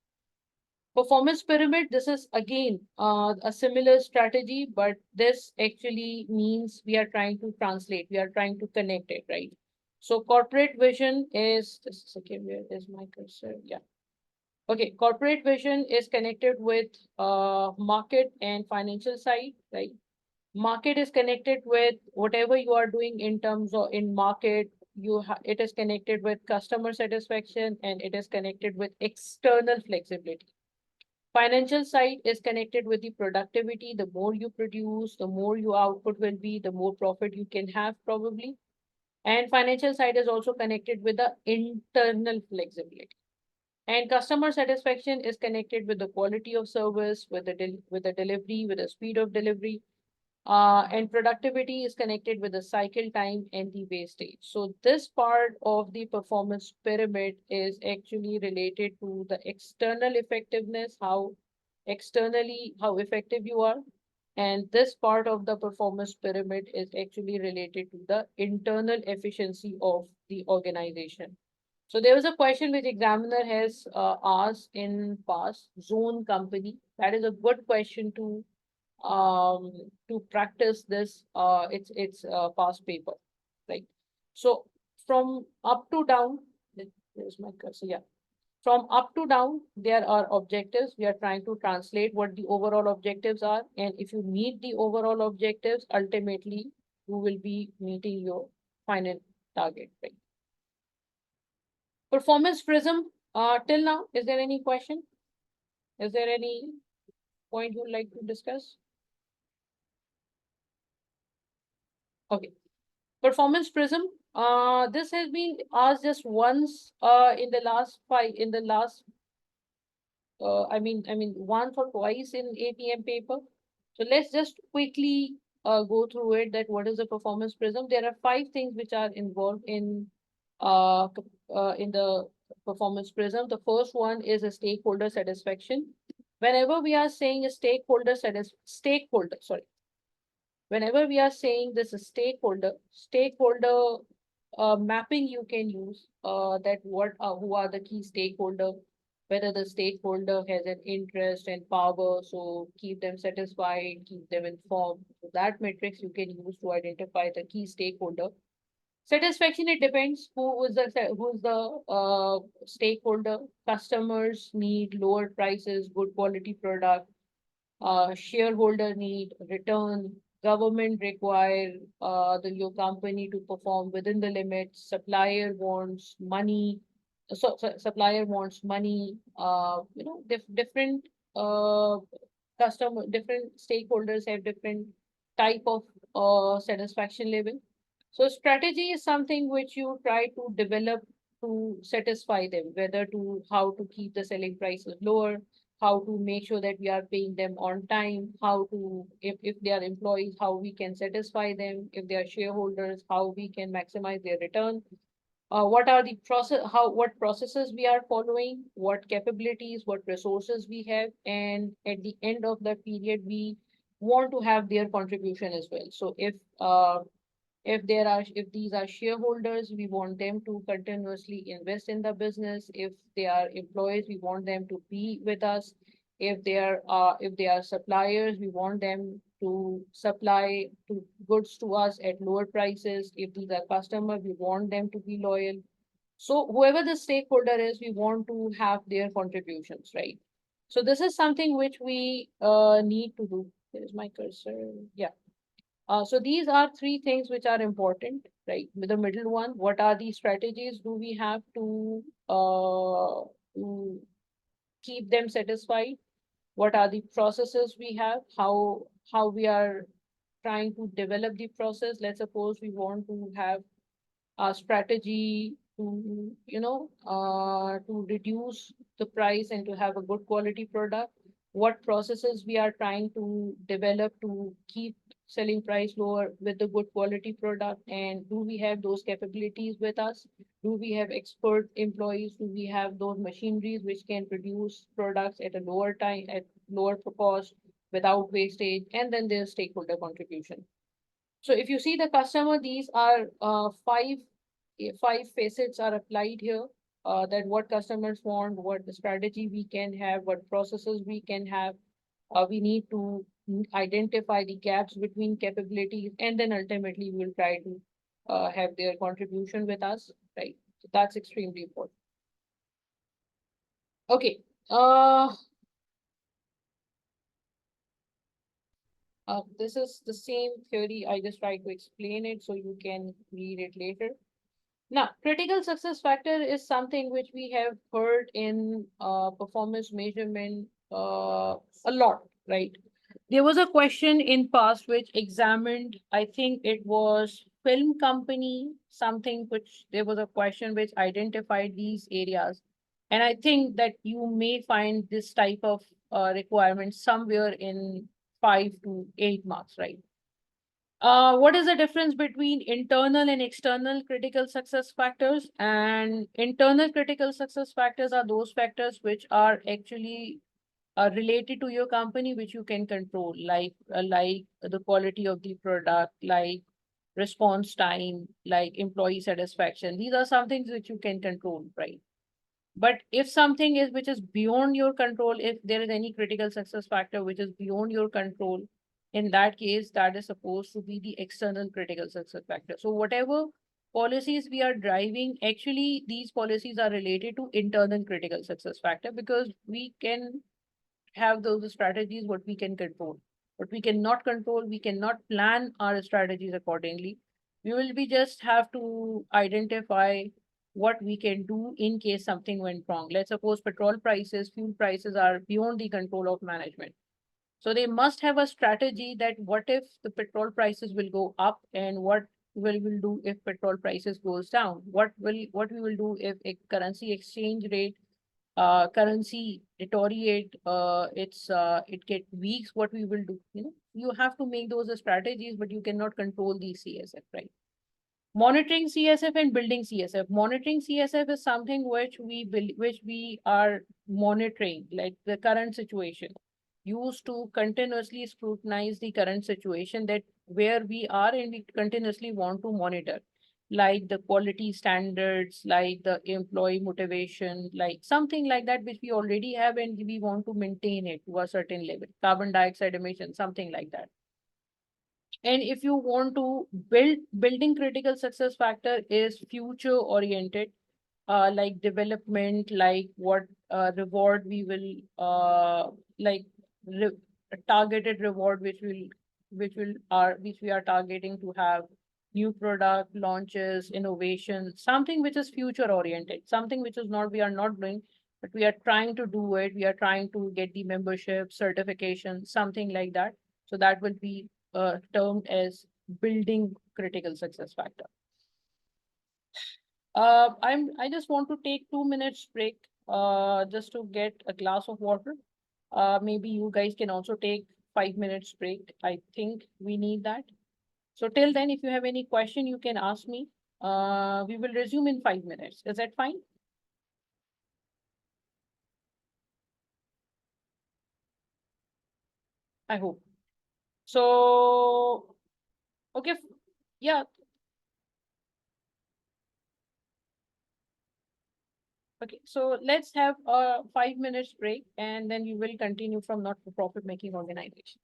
Performance pyramid, this is again a similar strategy, but this actually means we are trying to translate, we are trying to connect it, right? So corporate vision is, just a second, where is my cursor? Yeah. Okay, corporate vision is connected with market and financial side, right? Market is connected with whatever you are doing in terms of in market. It is connected with customer satisfaction, and it is connected with external flexibility. Financial side is connected with the productivity. The more you produce, the more your output will be, the more profit you can have probably. And financial side is also connected with the internal flexibility. And customer satisfaction is connected with the quality of service, with the delivery, with the speed of delivery. And productivity is connected with the cycle time and the wastage. So this part of the performance pyramid is actually related to the external effectiveness, how effective you are. And this part of the performance pyramid is actually related to the internal efficiency of the organization. So there was a question which examiner has asked in past: zone company. That is a good question to practice this. It's past paper, right? So from up to down, there's my cursor. Yeah, from up to down, there are objectives. We are trying to translate what the overall objectives are, and if you meet the overall objectives, ultimately you will be meeting your final target, right? Performance prism, till now, is there any question? Is there any point you'd like to discuss? Okay. Performance prism, this has been asked just once in the last once or twice in APM paper. So let's just quickly go through it, that what is a performance prism. There are 5 things which are involved in the performance prism. The first one is a stakeholder satisfaction. Whenever we are saying a whenever we are saying this is stakeholder mapping, you can use that who are the key stakeholder, whether the stakeholder has an interest and power, so keep them satisfied, keep them informed. So that matrix you can use to identify the key stakeholder. Satisfaction, it depends who is the stakeholder. Customers need lower prices, good quality product. Shareholder need return. Government require your company to perform within the limits. Supplier wants money. Supplier wants money. Different different stakeholders have different type of satisfaction level. So strategy is something which you try to develop to satisfy them, whether to how to keep the selling prices lower, how to make sure that we are paying them on time, how to, if they are employees, how we can satisfy them, if they are shareholders, how we can maximize their return. What are the what processes we are following, what capabilities, what resources we have, and at the end of the period, we want to have their contribution as well. So if these are shareholders, we want them to continuously invest in the business. If they are employees, we want them to be with us. If they are suppliers, we want them to supply goods to us at lower prices. If these are customers, we want them to be loyal. So whoever the stakeholder is, we want to have their contributions, right? So this is something which we need to do. There's my cursor. Yeah. So these are three things which are important, right? With the middle one, what are the strategies do we have to keep them satisfied? What are the processes we have? How we are trying to develop the process? Let's suppose we want to have a strategy to, to reduce the price and to have a good quality product. What processes we are trying to develop to keep selling price lower with the good quality product, and do we have those capabilities with us? Do we have expert employees? Do we have those machineries which can produce products at a lower time, at lower cost, without wastage? And then there's stakeholder contribution. So if you see the customer, these are five facets are applied here. That what customers want, what the strategy we can have, what processes we can have. We need to identify the gaps between capabilities, and then ultimately we will try to have their contribution with us, right? So that's extremely important. Okay. This is the same theory. I just try to explain it so you can read it later. Now, critical success factor is something which we have heard in performance measurement a lot, right? There was a question in past which examined, I think it was film company, something which there was a question which identified these areas. And I think that you may find this type of requirement somewhere in 5 to 8 marks, right? What is the difference between internal and external critical success factors? And internal critical success factors are those factors which are actually related to your company, which you can control, like the quality of the product, like response time, like employee satisfaction. These are some things which you can control, right? But if something is which is beyond your control, if there is any critical success factor which is beyond your control, in that case, that is supposed to be the external critical success factor. So whatever policies we are driving, actually, these policies are related to internal critical success factor, because we can have those strategies what we can control. What we cannot control, we cannot plan our strategies accordingly. We will be just have to identify what we can do in case something went wrong. Let's suppose petrol prices, fuel prices are beyond the control of management. So they must have a strategy that what if the petrol prices will go up, and what will do if petrol prices goes down? What we will do if a currency exchange rate currency deteriorate, it get weak, what we will do? You have to make those strategies, but you cannot control the CSF, right? Monitoring CSF and building CSF. Monitoring CSF is something which we are monitoring, like the current situation, used to continuously scrutinize the current situation, that where we are, and we continuously want to monitor, like the quality standards, like the employee motivation, like something like that, which we already have, and we want to maintain it to a certain level, carbon dioxide emission, something like that. And if you want to building critical success factor is future oriented, like development, like what reward we will like re targeted reward which we are targeting to have new product launches, innovation, something which is future oriented, something which is not we are not doing, but we are trying to do it. We are trying to get the membership certification, something like that. So that will be termed as building critical success factor. I just want to take 2 minutes break just to get a glass of water. Maybe you guys can also take 5 minutes break. I think we need that. So till then, if you have any question, you can ask me. We will resume in 5 minutes. Is that fine? I hope. So, okay, yeah, okay. So let's have a 5 minutes break and then we will continue from not-for-profit making organization.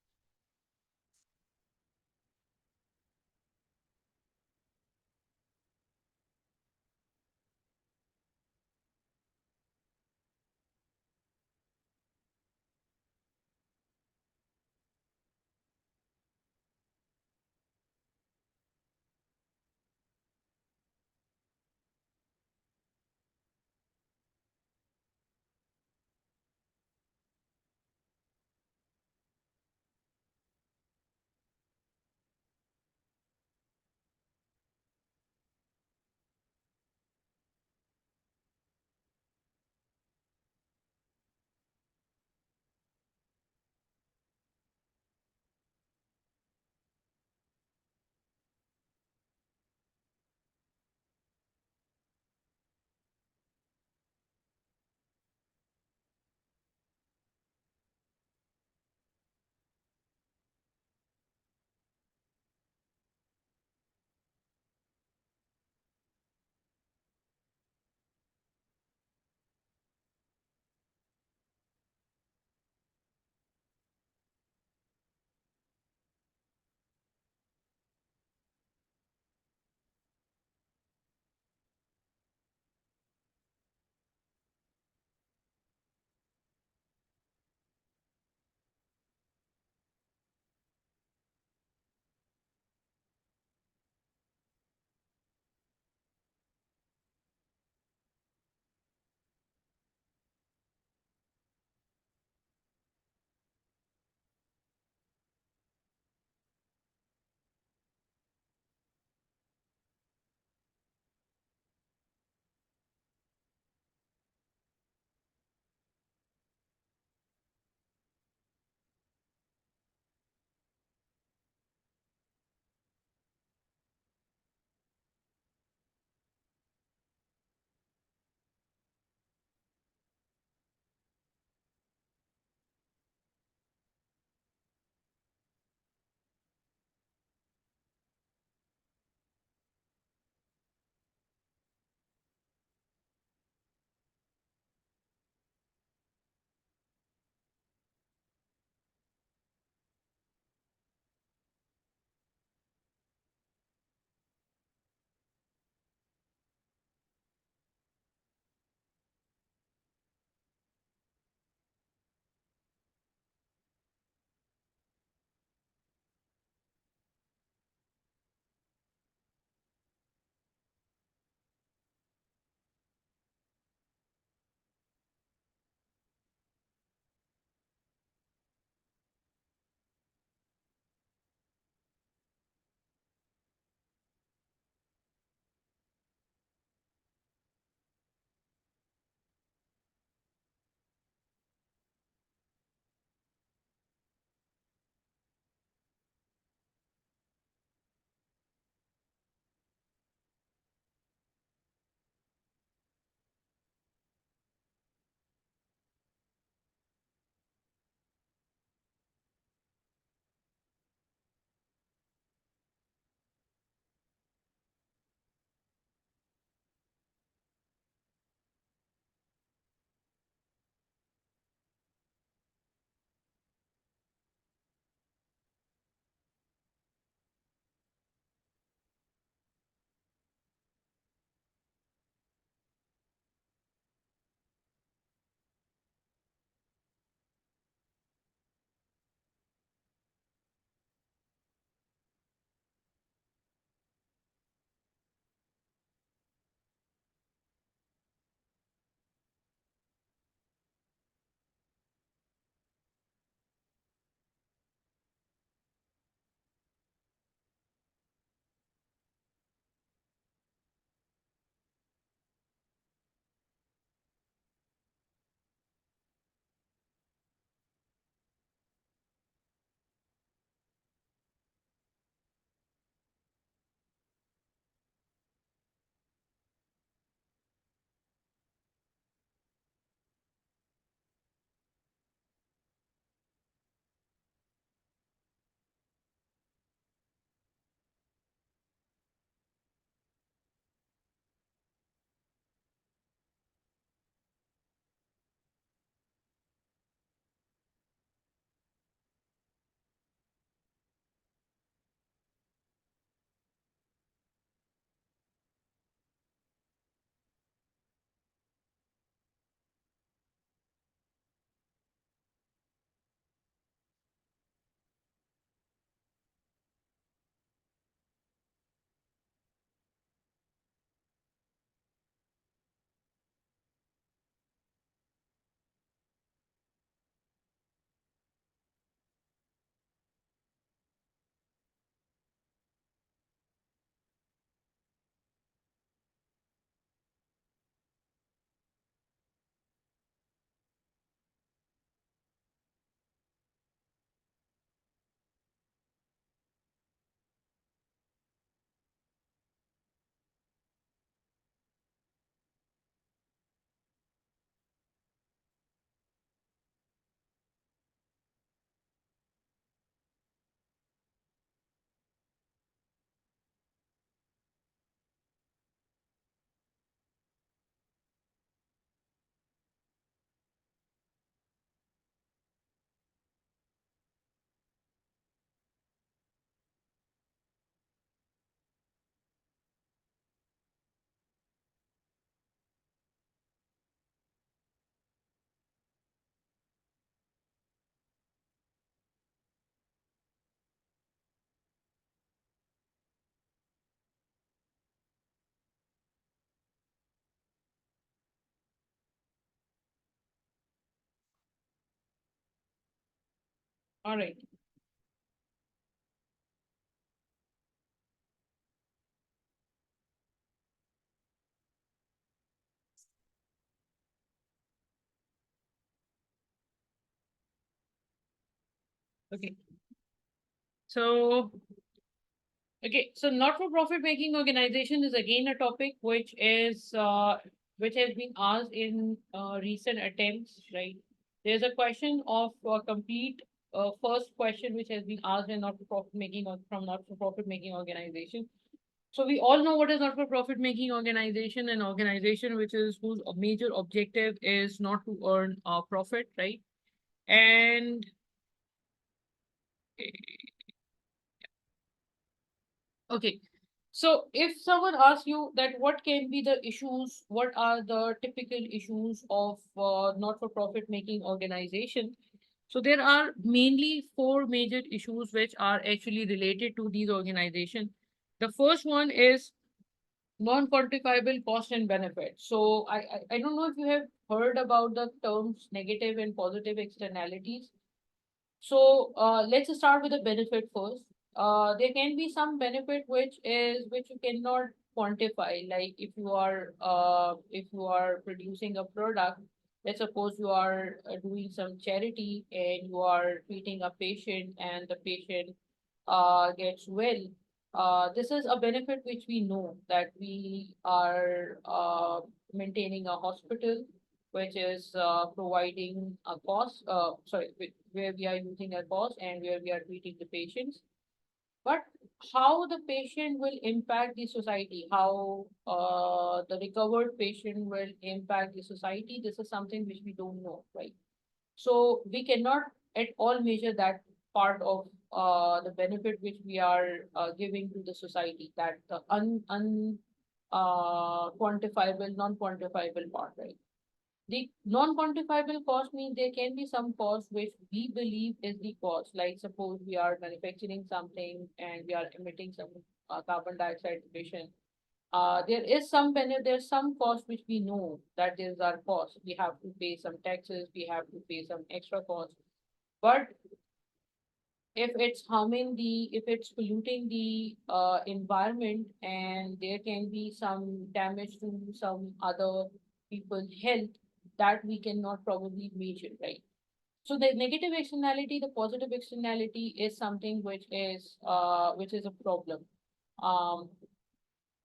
All right. Okay. So, okay, so not-for-profit making organization is again a topic which has been asked in recent attempts, right? There's a question of complete first question which has been asked in not-for-profit making or from not-for-profit making organization. So we all know what is not-for-profit making organization, an organization which is whose major objective is not to earn profit, right? And okay. So if someone asks you that what can be the issues, what are the typical issues of not-for-profit making organization? So there are mainly four major issues which are actually related to these organizations. The first one is non-quantifiable cost and benefit. So I don't know if you have heard about the terms negative and positive externalities. So let's start with the benefit first. There can be some benefit which you cannot quantify. Like if you are producing a product, let's suppose you are doing some charity and you are treating a patient and the patient gets well. This is a benefit which we know that we are maintaining a hospital which is providing a cost, where we are using a cost and where we are treating the patients. But how the patient will impact the society, how the recovered patient will impact the society, this is something which we don't know, right? So we cannot at all measure that part of the benefit which we are giving to the society, that the quantifiable, non-quantifiable part, right? The non-quantifiable cost means there can be some cost which we believe is the cost. Like suppose we are manufacturing something and we are emitting some carbon dioxide emission. There is some benefit, there's some cost which we know that is our cost. We have to pay some taxes, we have to pay some extra cost. But if it's polluting the environment and there can be some damage to some other people's health, that we cannot probably measure, right? So the negative externality, the positive externality is something which is a problem. Um,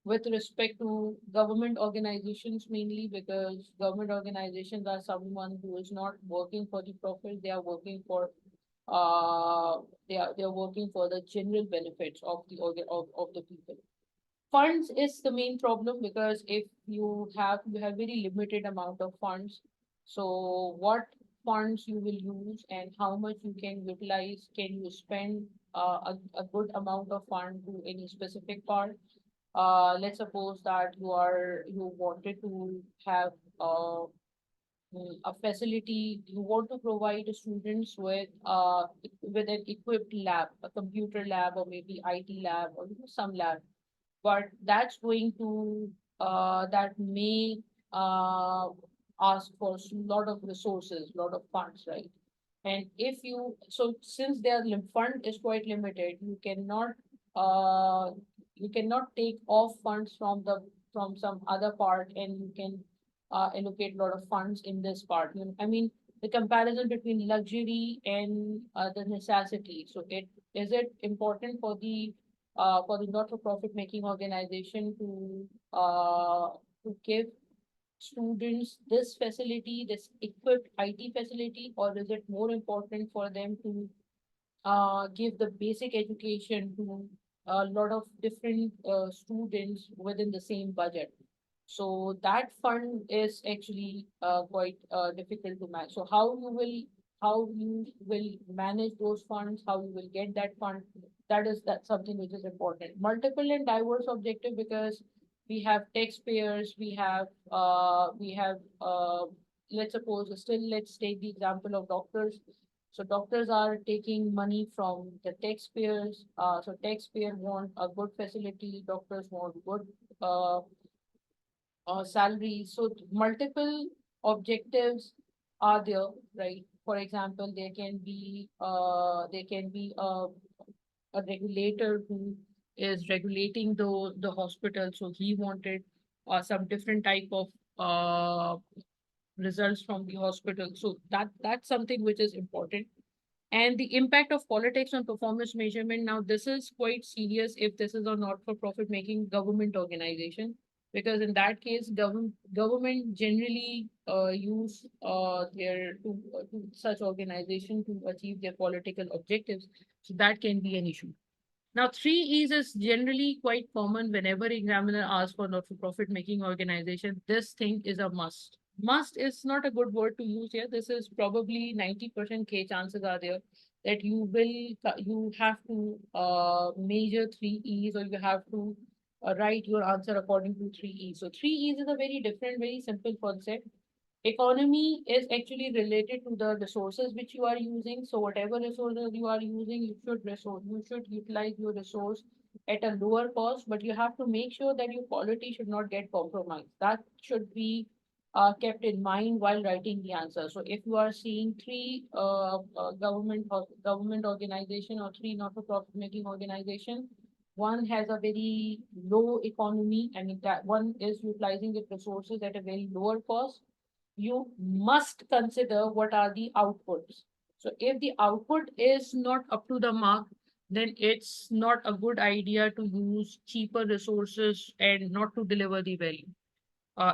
with respect to government organizations mainly, because government organizations are someone who is not working for the profit, they are working for they are working for the general benefits of of the people. Funds is the main problem, because if you have very limited amount of funds, so what funds you will use and how much you can utilize, can you spend a good amount of fund to any specific part. Let's suppose that you wanted to have a facility, you want to provide the students with an equipped lab, a computer lab or maybe IT lab or some lab, but that's going to that may uh, ask for a lot of resources, lot of funds, right? And if you so since their fund is quite limited, uh, you cannot take off funds from some other part and you can allocate a lot of funds in this part. I mean, the comparison between luxury and the necessity. So it important for the not-for-profit making organization to give students this facility, this equipped IT facility, or is it more important for them to give the basic education to a lot of different students within the same budget? So that fund is actually quite difficult to manage. So how you will manage those funds, how you will get that fund, that's something which is important. Multiple and diverse objective, because we have taxpayers, we have let's suppose still let's take the example of doctors. So doctors are taking money from the taxpayers. So taxpayer want a good facility, doctors want good salary. So multiple objectives are there, right, for example, there can be a regulator who is regulating the hospital. So he wanted some different type of results from the hospital. So that's something which is important. And the impact of politics on performance measurement. Now, this is quite serious if this is a not-for-profit making government organization, because in that case, government generally use to such organization to achieve their political objectives. So that can be an issue. Now, 3Es is generally quite common whenever examiner asks for not-for-profit making organization. This thing is a must. Must is not a good word to use here. This is probably 90% K chances are there that you have to measure 3Es, or you have to write your answer according to 3Es. So 3Es is a very different, very simple concept. Economy is actually related to the resources which you are using. So whatever resources you are using, you should utilize your resource at a lower cost, but you have to make sure that your quality should not get compromised. That should be kept in mind while writing the answer. So if you are seeing three government organization or three not-for-profit making organization, one has a very low economy. I mean, that one is utilizing its resources at a very lower cost. You must consider what are the outputs. So if the output is not up to the mark, then it's not a good idea to use cheaper resources and not to deliver the value.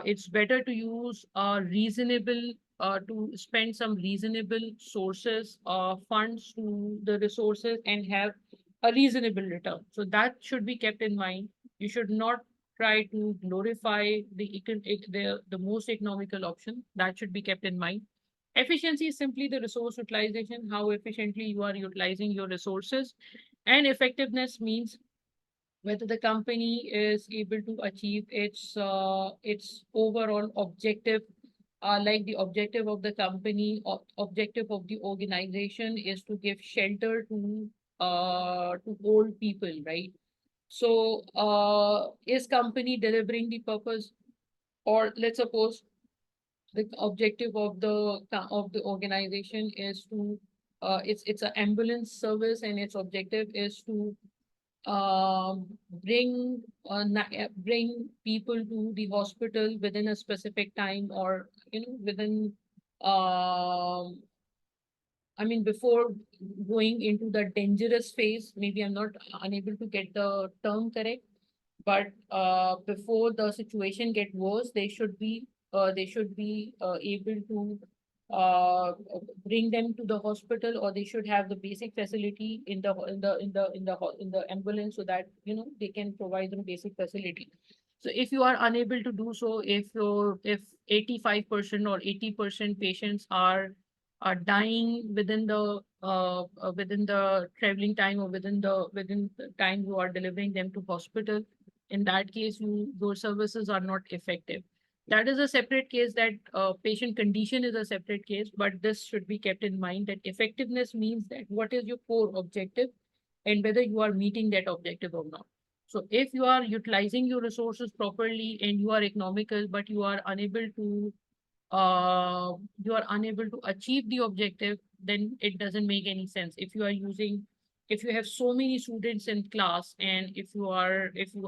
It's better to use to spend some reasonable sources, funds to the resources and have a reasonable return. So that should be kept in mind. You should not try to glorify the most economical option. That should be kept in mind. Efficiency is simply the resource utilization, how efficiently you are utilizing your resources. And effectiveness means whether the company is able to achieve its overall objective, like the objective of the company or objective of the organization is to give shelter to old people, right? So is company delivering the purpose? Or let's suppose the objective of the organization is to it's an ambulance service, and its objective is to bring people to the hospital within a specific time, or within I mean, before going into the dangerous phase. Maybe I'm not unable to get the term correct, but before the situation get worse, they should be able to uh, bring them to the hospital, or they should have the basic facility in the ambulance, so that they can provide them basic facility. So if you are unable to do so, if 85% or 80% patients are dying within the traveling time, or within the time you are delivering them to hospital, in that case your services are not effective. That is a separate case. That patient condition is a separate case, but this should be kept in mind, that effectiveness means that what is your core objective and whether you are meeting that objective or not. So if you are utilizing your resources properly and you are economical, but you are unable to achieve the objective, then it doesn't make any sense. If you have so many students in class, and if you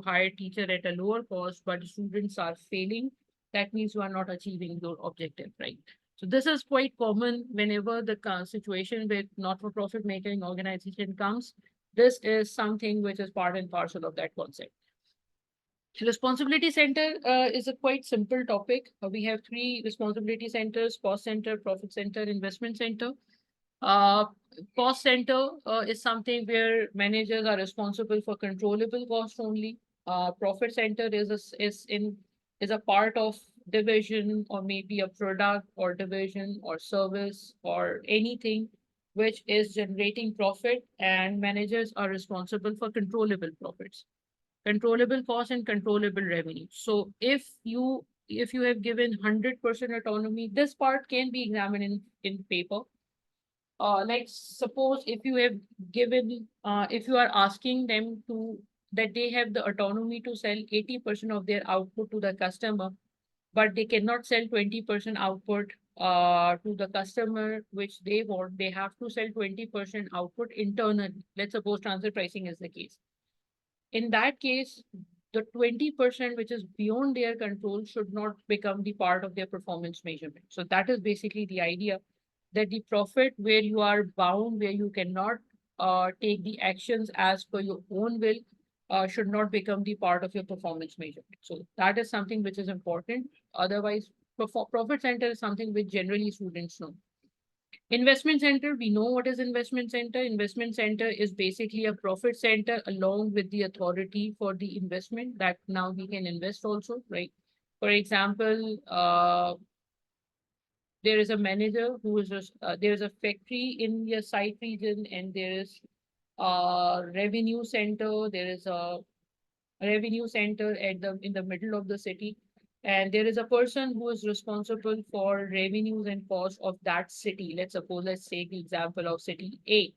hire teacher at a lower cost, but students are failing, that means you are not achieving your objective, right? So this is quite common whenever the situation with not-for-profit making organization comes. This is something which is part and parcel of that concept. Responsibility center is a quite simple topic. We have three responsibility centers: cost center, profit center, investment center. Uh, Cost center is something where managers are responsible for controllable costs only. Profit center is a part of division, or maybe a product or division or service or anything which is generating profit, and managers are responsible for controllable profits, controllable cost, and controllable revenue. So if you have given 100% autonomy, this part can be examined in paper. Like suppose if you are asking them that they have the autonomy to sell 80% of their output to the customer, but they cannot sell 20% output to the customer which they want, they have to sell 20% output internally. Let's suppose transfer pricing is the case. In that case, the 20% which is beyond their control should not become the part of their performance measurement. So that is basically the idea, that the profit where you are bound, where you cannot take the actions as per your own will, should not become the part of your performance measurement. So that is something which is important. Otherwise, profit center is something which generally students know. Investment center, we know what is investment center. Investment center is basically a profit center along with the authority for the investment, that now we can invest also, right? For example, there is a manager who is there is a factory in your site region, and there is a revenue center. There is a revenue center at the in the middle of the city, and there is a person who is responsible for revenues and costs of that city. Let's take the example of city A,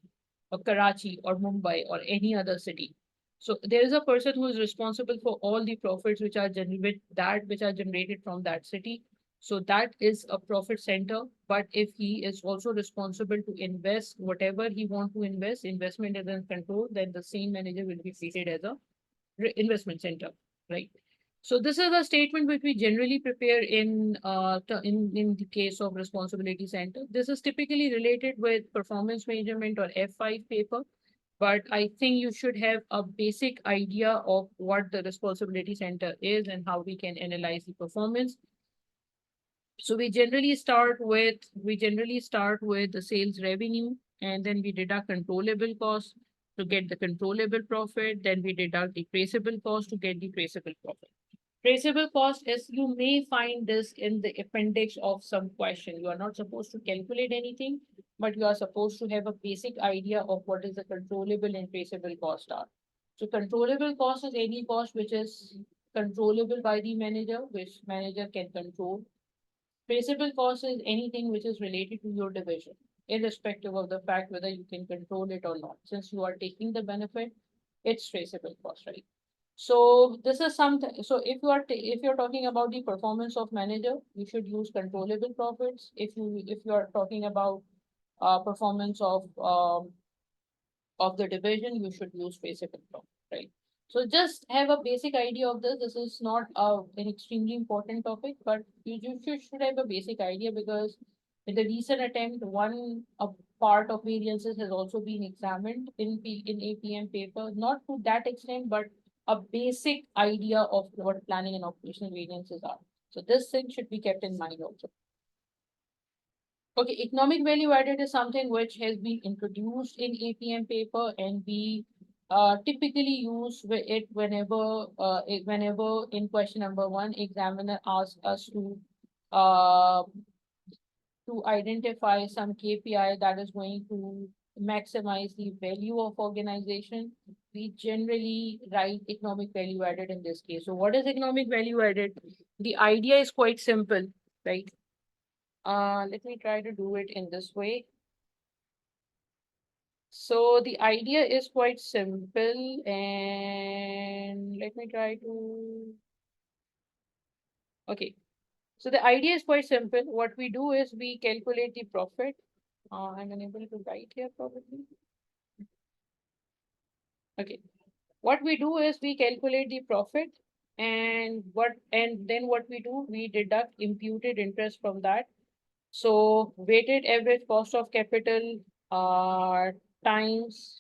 or Karachi, or Mumbai, or any other city. So there is a person who is responsible for all the profits which are generated from that city. So that is a profit center. But if he is also responsible to invest whatever he want to invest, investment is in control, then the same manager will be treated as a investment center, right? So this is a statement which we generally prepare in the case of responsibility center. This is typically related with performance measurement or F5 paper, but I think you should have a basic idea of what the responsibility center is and how we can analyze the performance. So we generally start with the sales revenue, and then we deduct controllable costs to get the controllable profit. Then we deduct the traceable cost to get the traceable profit. Traceable cost is, you may find this in the appendix of some question. You are not supposed to calculate anything, but you are supposed to have a basic idea of what is the controllable and traceable cost are. So controllable cost is any cost which is controllable by the manager, which manager can control. Traceable cost is anything which is related to your division, irrespective of the fact whether you can control it or not. Since you are taking the benefit, it's traceable cost, right? So this is something. So if you're talking about the performance of manager, you should use controllable profits. If you are talking about performance of the division, you should use traceable profit, right? So just have a basic idea of this. This is not an extremely important topic, but you should have a basic idea, because in the recent attempt, one part of variances has also been examined in APM paper, not to that extent, but a basic idea of what planning and operational variances are. So this thing should be kept in mind also. Okay, economic value added is something which has been introduced in APM paper, and we typically use it whenever in question number 1, examiner asks us uh, to identify some KPI that is going to maximize the value of organization. We generally write economic value added in this case. So what is economic value added? The idea is quite simple, right? Let me try to do it in this way. So the idea is quite simple, and let me try to. Okay, so the idea is quite simple. What we do is we calculate the profit. I'm unable to write here probably. Okay, what we do is we calculate the profit, and then what we do, we deduct imputed interest from that. So weighted average cost of capital times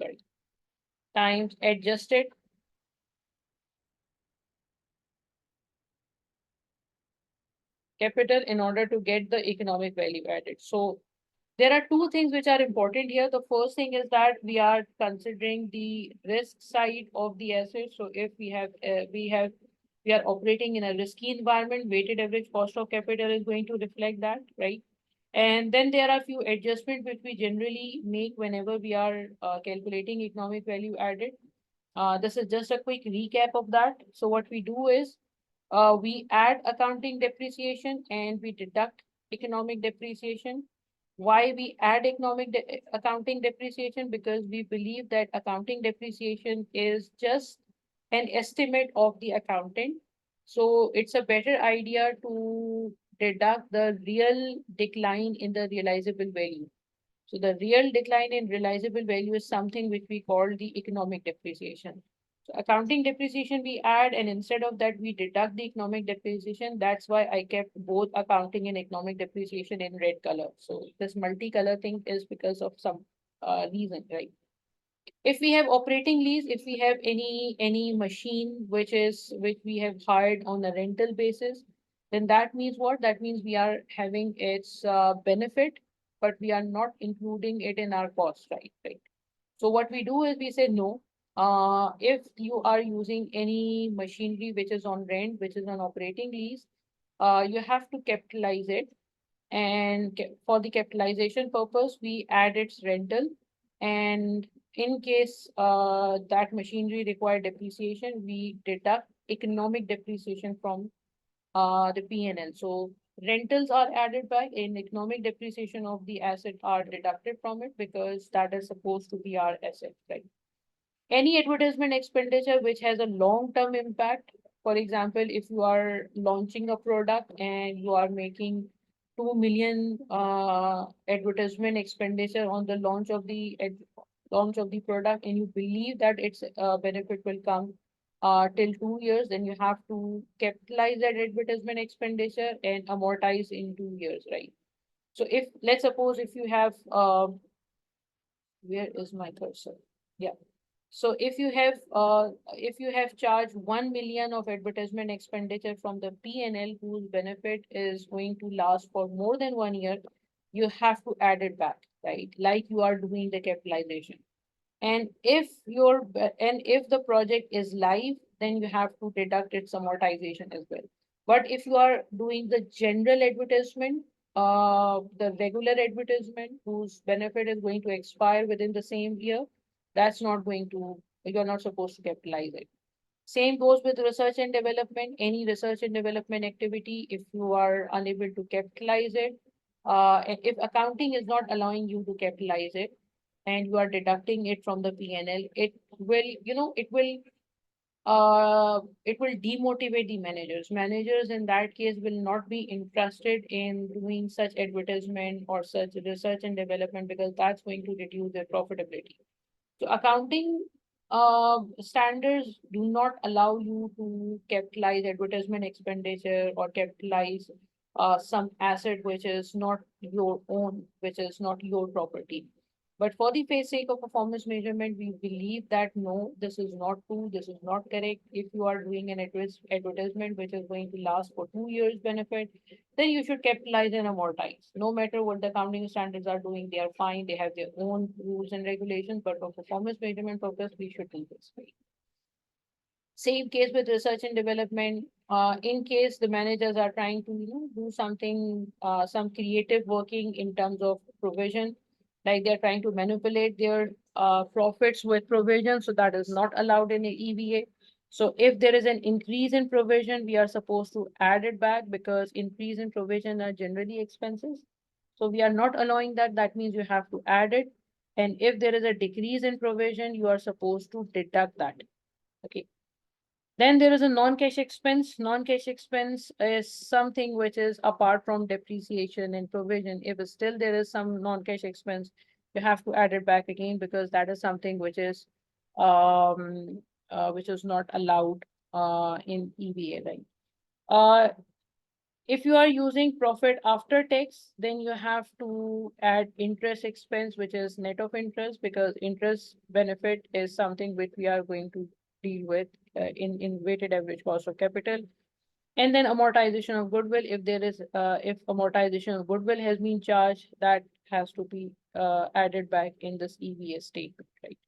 adjusted capital in order to get the economic value added. So there are two things which are important here. The first thing is that we are considering the risk side of the asset. So if we are operating in a risky environment, weighted average cost of capital is going to reflect that, right? And then there are few adjustments which we generally make whenever we are calculating economic value added. This is just a quick recap of that. So what we do is we add accounting depreciation and we deduct economic depreciation. Why we add accounting depreciation? Because we believe that accounting depreciation is just an estimate of the accountant. So it's a better idea to deduct the real decline in the realizable value. So the real decline in realizable value is something which we call the economic depreciation. So accounting depreciation we add, and instead of that, we deduct the economic depreciation. That's why I kept both accounting and economic depreciation in red color. So this multicolor thing is because of some reason, right? If we have operating lease, if we have any machine which we have hired on a rental basis, then that means what? That means we are having its benefit, but we are not including it in our cost, right? Right. So what we do is we say no. If you are using any machinery which is on rent, which is on operating lease, you have to capitalize it. And for the capitalization purpose, we add its rental. And in case that machinery require depreciation, we deduct economic depreciation from the P&L. So rentals are added back and economic depreciation of the asset are deducted from it because that is supposed to be our asset, right? Any advertisement expenditure which has a long-term impact, for example, if you are launching a product and you are making 2 million advertisement expenditure on the launch of the product, and you believe that its benefit will come till 2 years, then you have to capitalize that advertisement expenditure and amortize in 2 years, right? So if, let's suppose if you have, where is my cursor? Yeah. So if you have charged 1 million of advertisement expenditure from the P&L whose benefit is going to last for more than 1 year, you have to add it back, right? Like you are doing the capitalization. And if the project is live, then you have to deduct its amortization as well. But if you are doing the general advertisement, the regular advertisement whose benefit is going to expire within the same year, that's not going to, you're not supposed to capitalize it. Same goes with research and development. Any research and development activity, if you are unable to capitalize it, and if accounting is not allowing you to capitalize it, and you are deducting it from the P&L, it will, it will demotivate the managers. Managers in that case will not be interested in doing such advertisement or such research and development because that's going to reduce their profitability. So accounting standards do not allow you to capitalize advertisement expenditure or capitalize some asset which is not your own, which is not your property. But for the sake of performance measurement, we believe that no, this is not true, this is not correct. If you are doing an advertisement which is going to last for 2 years benefit, then you should capitalize and amortize. No matter what the accounting standards are doing, they are fine, they have their own rules and regulations, but for performance measurement purpose, we should do this way. Same case with research and development. In case the managers are trying to do something, some creative working in terms of provision, like they're trying to manipulate their profits with provision, so that is not allowed in a EVA. So if there is an increase in provision, we are supposed to add it back because increase in provision are generally expenses. So we are not allowing that. That means you have to add it. And if there is a decrease in provision, you are supposed to deduct that. Okay. Then there is a non-cash expense. Non-cash expense is something which is apart from depreciation and provision. If still there is some non-cash expense, you have to add it back again because that is something which is not allowed in EVA, right? If you are using profit after tax, then you have to add interest expense, which is net of interest, because interest benefit is something which we are going to deal with in weighted average cost of capital. And then amortization of goodwill, if there is, if amortization of goodwill has been charged, that has to be added back in this EVA statement, right?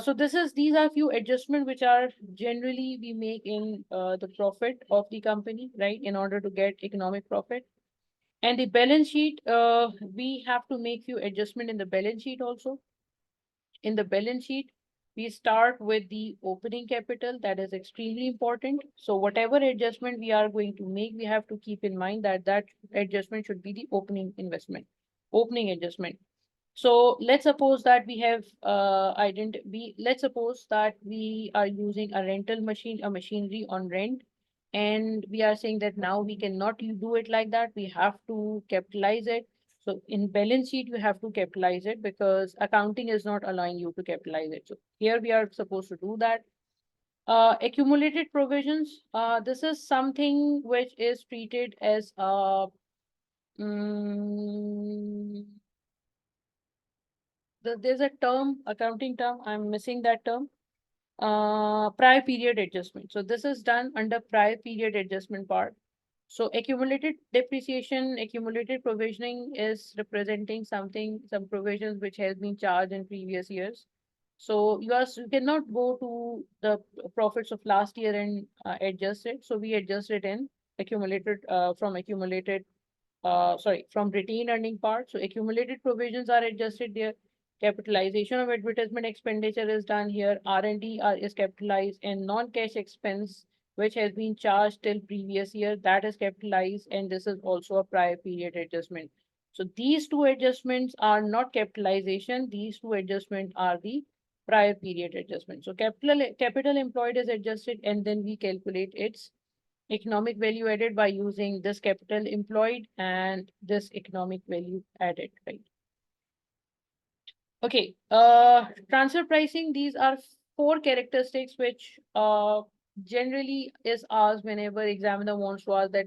So these are few adjustments which are generally we make in the profit of the company, right? In order to get economic profit. And the balance sheet, we have to make few adjustment in the balance sheet also. In the balance sheet, we start with the opening capital. That is extremely important. So whatever adjustment we are going to make, we have to keep in mind that that adjustment should be the opening investment, opening adjustment. So let's suppose that we have let's suppose that we are using a rental machine, a machinery on rent, and we are saying that now we cannot do it like that. We have to capitalize it. So in balance sheet, you have to capitalize it because accounting is not allowing you to capitalize it. So here we are supposed to do that. Accumulated provisions. This is something which is treated as a there's a term, accounting term. I'm missing that term. Prior period adjustment. So this is done under prior period adjustment part. So accumulated depreciation, accumulated provisioning is representing something, some provisions which has been charged in previous years. So you cannot go to the profits of last year and adjust it. So we adjust it in accumulated from retained earning part. So accumulated provisions are adjusted there. Capitalization of advertisement expenditure is done here. R&D is capitalized, and non-cash expense, which has been charged till previous year, that is capitalized, and this is also a prior period adjustment. So these two adjustments are not capitalization. These two adjustments are the prior period adjustment. So capital employed is adjusted, and then we calculate its economic value added by using this capital employed and this economic value added, right? Okay, transfer pricing, these are four characteristics which generally is asked whenever examiner wants to ask that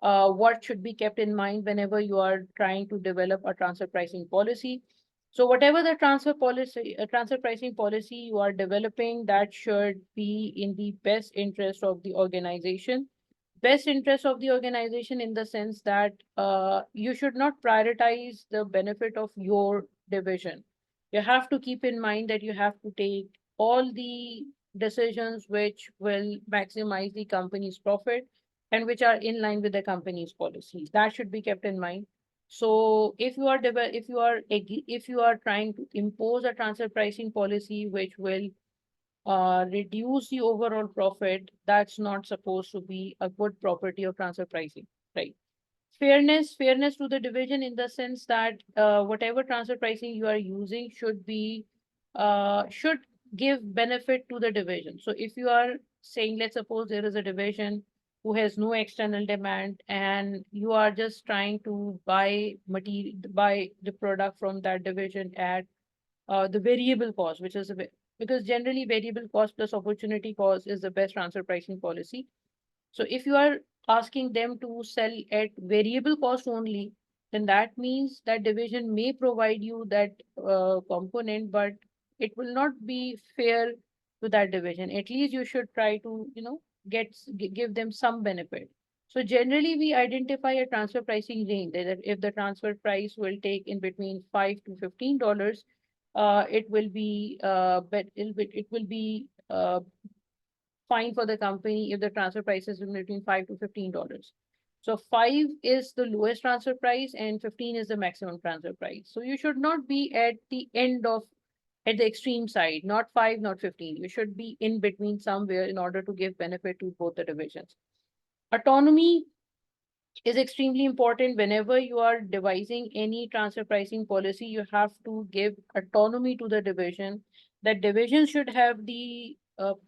what should be kept in mind whenever you are trying to develop a transfer pricing policy. So whatever the transfer pricing policy you are developing, that should be in the best interest of the organization. Best interest of the organization in the sense that you should not prioritize the benefit of your division. You have to keep in mind that you have to take all the decisions which will maximize the company's profit and which are in line with the company's policies. That should be kept in mind. So if you are trying to impose a transfer pricing policy which will reduce the overall profit, that's not supposed to be a good property of transfer pricing, right? Fairness to the division in the sense that whatever transfer pricing you are using should give benefit to the division. So if you are saying, let's suppose there is a division who has no external demand and you are just trying to buy the product from that division at the variable cost, which is because generally variable cost plus opportunity cost is the best transfer pricing policy. So if you are asking them to sell at variable cost only, then that means that division may provide you that component, but it will not be fair to that division. At least you should try to, give them some benefit. So generally we identify a transfer pricing range that if the transfer price will take in between $5 to $15, it will be but it will be fine for the company if the transfer price is in between $5 to $15. So 5 is the lowest transfer price and 15 is the maximum transfer price. So you should not be at the extreme side, not 5, not 15. You should be in between somewhere in order to give benefit to both the divisions. Autonomy is extremely important whenever you are devising any transfer pricing policy. You have to give autonomy to the division. That division should have the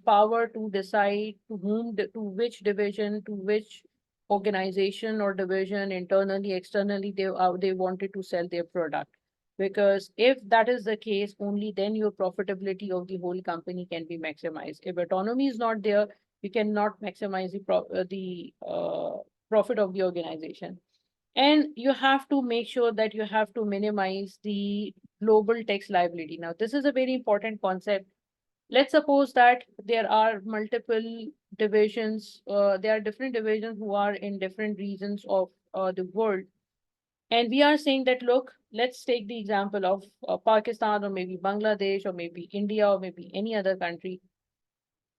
power to decide to which division, to which organization or division, internally, externally, they wanted to sell their product. Because if that is the case, only then your profitability of the whole company can be maximized. If autonomy is not there, you cannot maximize the profit of the organization. And you have to make sure that you have to minimize the global tax liability. Now, this is a very important concept. Let's suppose that there are multiple divisions, there are different divisions who are in different regions of the world. And we are saying that, look, let's take the example of Pakistan or maybe Bangladesh or maybe India or maybe any other country.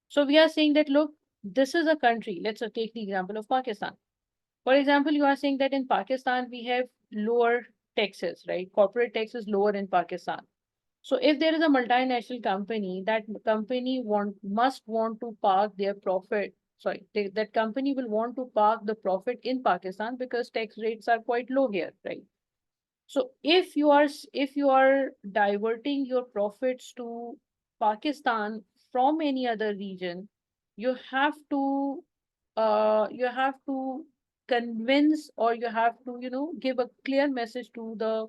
So we are saying that, look, this is a country. Let's take the example of Pakistan. For example, you are saying that in Pakistan, we have lower taxes, right? Corporate tax is lower in Pakistan. So if there is a multinational company, that company must want to park their profit. Sorry, that company will want to park the profit in Pakistan because tax rates are quite low here, right? So if you are diverting your profits to Pakistan from any other region, you have to you have to convince, or you have to, give a clear message to the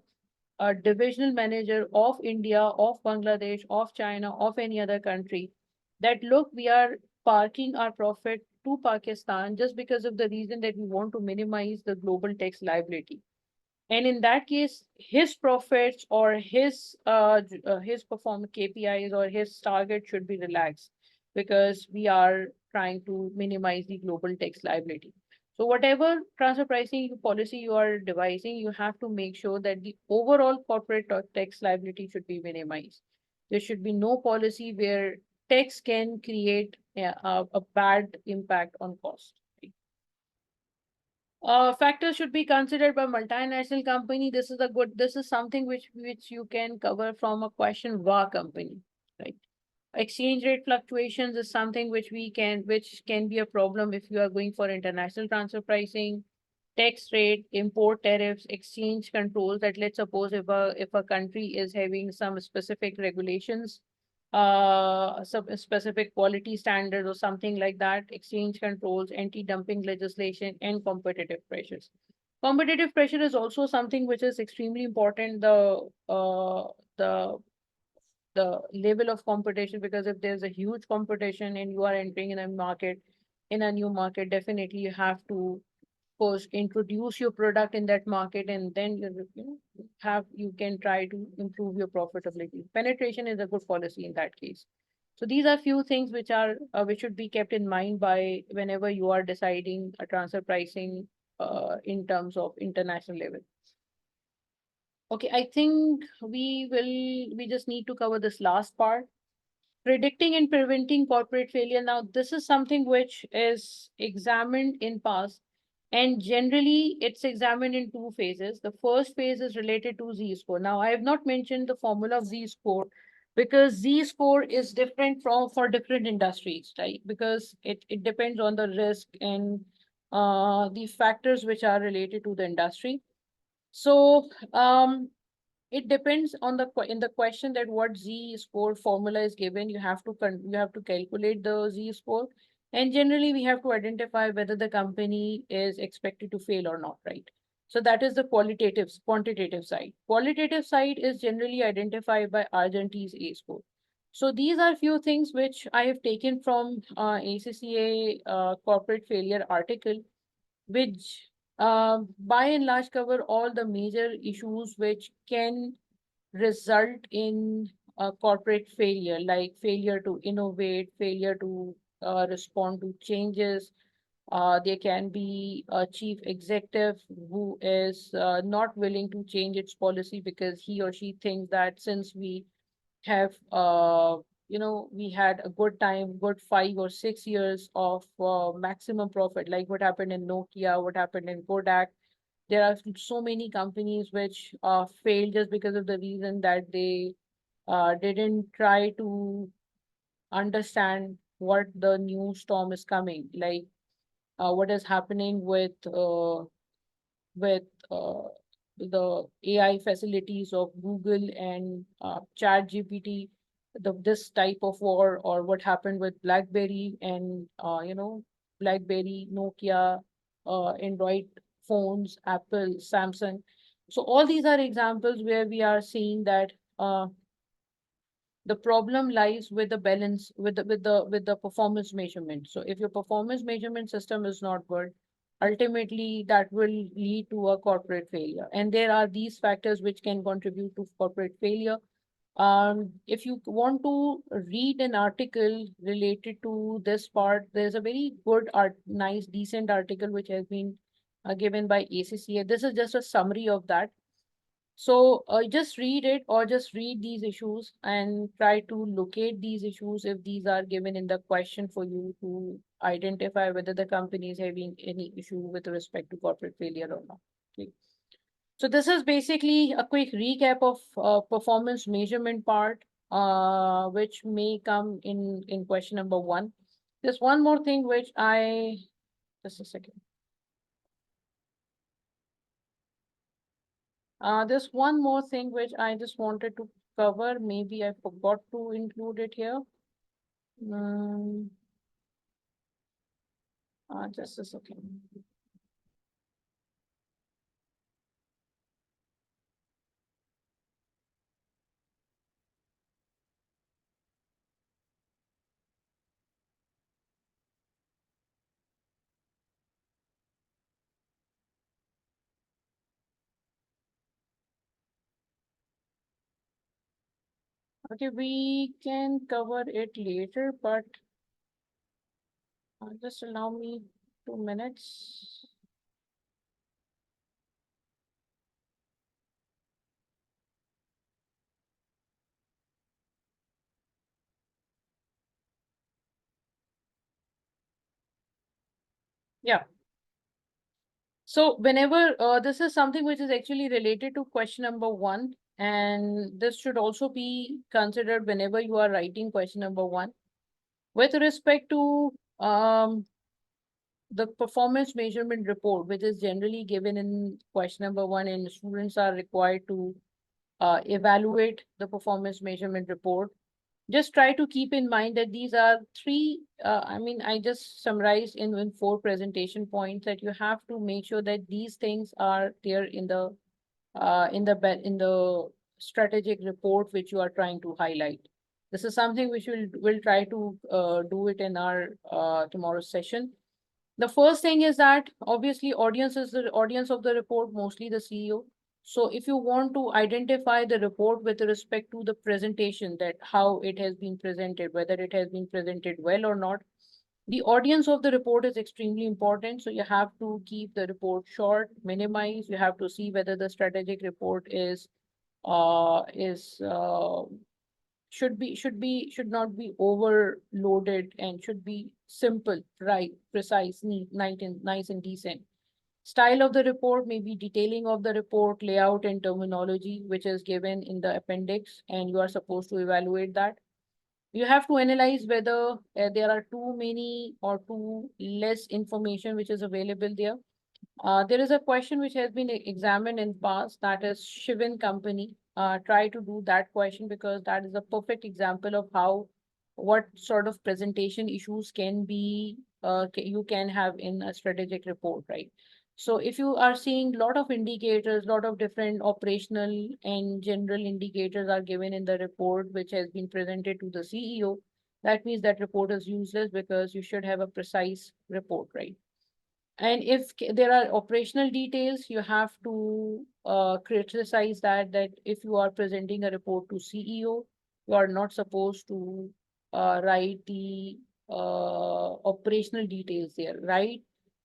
divisional manager of India, of Bangladesh, of China, of any other country, that look, we are parking our profit to Pakistan just because of the reason that we want to minimize the global tax liability. And in that case, his profits or his performance KPIs or his target should be relaxed, because we are trying to minimize the global tax liability. So whatever transfer pricing policy you are devising, you have to make sure that the overall corporate tax liability should be minimized. There should be no policy where tax can create a bad impact on cost. Factors should be considered by multinational company. This is something which you can cover from a question VA company, right? Exchange rate fluctuations is something which can be a problem if you are going for international transfer pricing. Tax rate, import tariffs, exchange controls, that let's suppose if a country is having some specific regulations, some specific quality standards or something like that, exchange controls, anti-dumping legislation, and competitive pressures. Competitive pressure is also something which is extremely important. The the level of competition, because if there's a huge competition and you are entering in a new market, definitely you have to first introduce your product in that market, and then you can try to improve your profitability. Penetration is a good policy in that case. So these are few things which should be kept in mind by whenever you are deciding a transfer pricing in terms of international level. Okay, I think we just need to cover this last part. Predicting and preventing corporate failure. Now, this is something which is examined in past, and generally it's examined in two phases. The first phase is related to Z-score. Now, I have not mentioned the formula of Z-score because Z-score is different for different industries, right? Because it depends on the risk and the factors which are related to the industry. So, it depends on in the question that what Z-score formula is given. You have to calculate the Z-score, and generally we have to identify whether the company is expected to fail or not, right? So that is the quantitative side. Qualitative side is generally identified by Argentine's A-score. So these are few things which I have taken from ACCA corporate failure article, which by and large cover all the major issues which can result in a corporate failure, like failure to innovate, failure to respond to changes. There can be a chief executive who is not willing to change its policy because he or she thinks that since we have we had a good time, good 5 or 6 years of maximum profit, like what happened in Nokia, what happened in Kodak. There are so many companies which failed just because of the reason that they didn't try to understand what the new storm is coming, like what is happening with the AI facilities of Google and ChatGPT, this type of war, or what happened with BlackBerry and BlackBerry, Nokia, Android phones, Apple, Samsung. So all these are examples where we are seeing that the problem lies with the balance with the performance measurement. So if your performance measurement system is not good, ultimately that will lead to a corporate failure. And there are these factors which can contribute to corporate failure. If you want to read an article related to this part, there's a very good nice, decent article which has been given by ACCA. This is just a summary of that. So just read it, or just read these issues and try to locate these issues if these are given in the question for you to identify whether the company is having any issue with respect to corporate failure or not. Okay. So this is basically a quick recap of performance measurement part, which may come in question number 1. There's one more thing which just a second. There's one more thing which I just wanted to cover. Maybe I forgot to include it here. Just a second. Okay, we can cover it later, but just allow me 2 minutes. Yeah. So whenever this is something which is actually related to question number 1, and this should also be considered whenever you are writing question number 1. With respect to the performance measurement report, which is generally given in question number 1, and students are required to evaluate the performance measurement report. Just try to keep in mind that these are three, I just summarized in 4 presentation points, that you have to make sure that these things are there in the strategic report which you are trying to highlight. This is something which we'll try to do it in our tomorrow's session. The first thing is that obviously audience is the audience of the report, mostly the CEO. So if you want to identify the report with respect to the presentation, that how it has been presented, whether it has been presented well or not, the audience of the report is extremely important. So you have to keep the report short, minimize. You have to see whether the strategic report is should not be overloaded, and should be simple, right, precise, neat, nice and decent. Style of the report may be detailing of the report, layout and terminology, which is given in the appendix, and you are supposed to evaluate that. You have to analyze whether there are too many or too less information which is available there. There is a question which has been examined in past, that is Shivin company. Try to do that question, because that is a perfect example of how, what sort of presentation issues can be, you can have in a strategic report, right? So if you are seeing a lot of indicators, lot of different operational and general indicators are given in the report, which has been presented to the CEO, that means that report is useless, because you should have a precise report, right? And if there are operational details, you have to criticize that if you are presenting a report to CEO, you are not supposed to write the operational details there, right?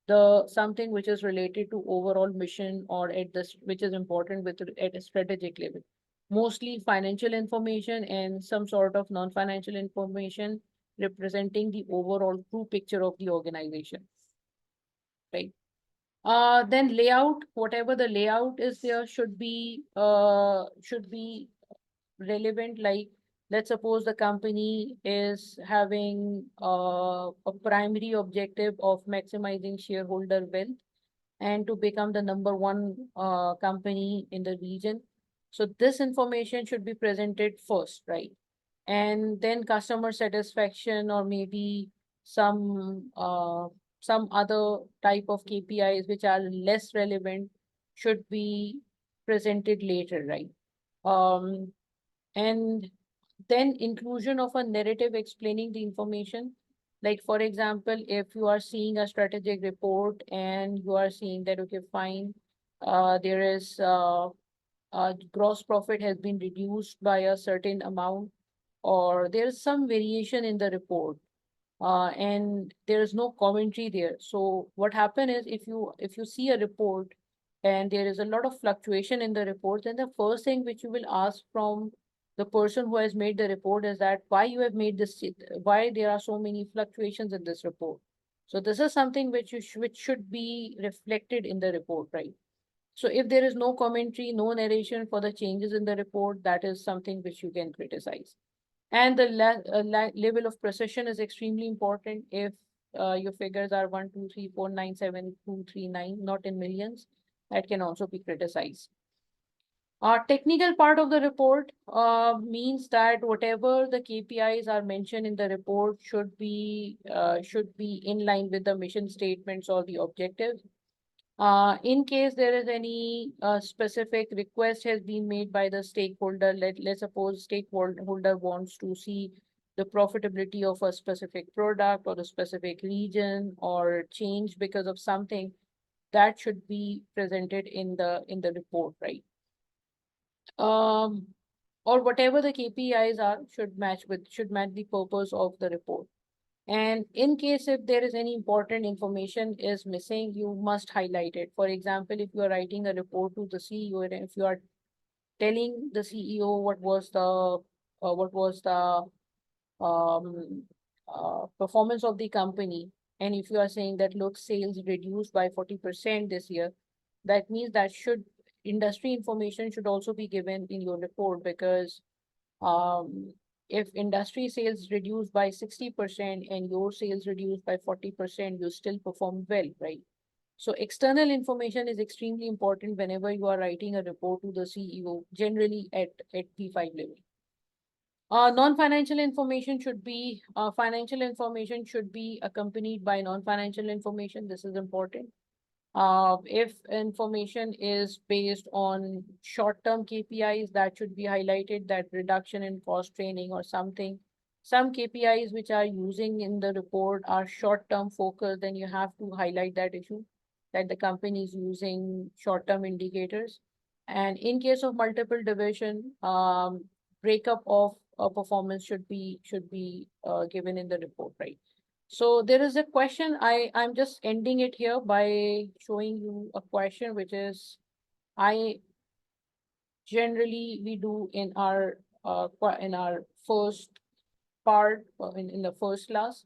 The something which is related to overall mission, or at this, which is important at a strategic level. Mostly financial information and some sort of non-financial information representing the overall true picture of the organization, right? Then layout, whatever the layout is there should be relevant. Like, let's suppose the company is having a primary objective of maximizing shareholder wealth, and to become the number one company in the region. So this information should be presented first, right? And then customer satisfaction, or maybe some some other type of KPIs which are less relevant, should be presented later, right? Um, and then inclusion of a narrative explaining the information. Like, for example, if you are seeing a strategic report and you are seeing that, okay, fine, there is gross profit has been reduced by a certain amount, or there is some variation in the report, and there is no commentary there. So what happen is, if you see a report and there is a lot of fluctuation in the report, then the first thing which you will ask from the person who has made the report is that why you have made this, why there are so many fluctuations in this report. So this is something which which should be reflected in the report, right? So if there is no commentary, no narration for the changes in the report, that is something which you can criticize. And the level of precision is extremely important. If your figures are 1, 2, 3, 4, 9, 7, 2, 3, 9, not in millions, that can also be criticized. Our technical part of the report means that whatever the KPIs are mentioned in the report should be in line with the mission statements or the objectives. In case there is any specific request has been made by the stakeholder, let's suppose stakeholder wants to see the profitability of a specific product or a specific region or change because of something, that should be presented in the report, right? Or whatever the KPIs are should match the purpose of the report. And in case if there is any important information is missing, you must highlight it. For example, if you are writing a report to the CEO, and if you are telling the CEO what was the performance of the company, and if you are saying that look, sales reduced by 40% this year, that means that industry information should also be given in your report, because if industry sales reduced by 60% and your sales reduced by 40%, you still perform well, right? So external information is extremely important whenever you are writing a report to the CEO, generally at P5 level. Non-financial information should be, financial information should be accompanied by non-financial information. This is important. If information is based on short-term KPIs, that should be highlighted, that reduction in cost training or something. Some KPIs which are using in the report are short-term focused, then you have to highlight that issue, that the company is using short-term indicators. And in case of multiple division, breakup of performance should be given in the report, right? So there is a question, I'm just ending it here by showing you a question, which is generally we do in our first part, in the first class.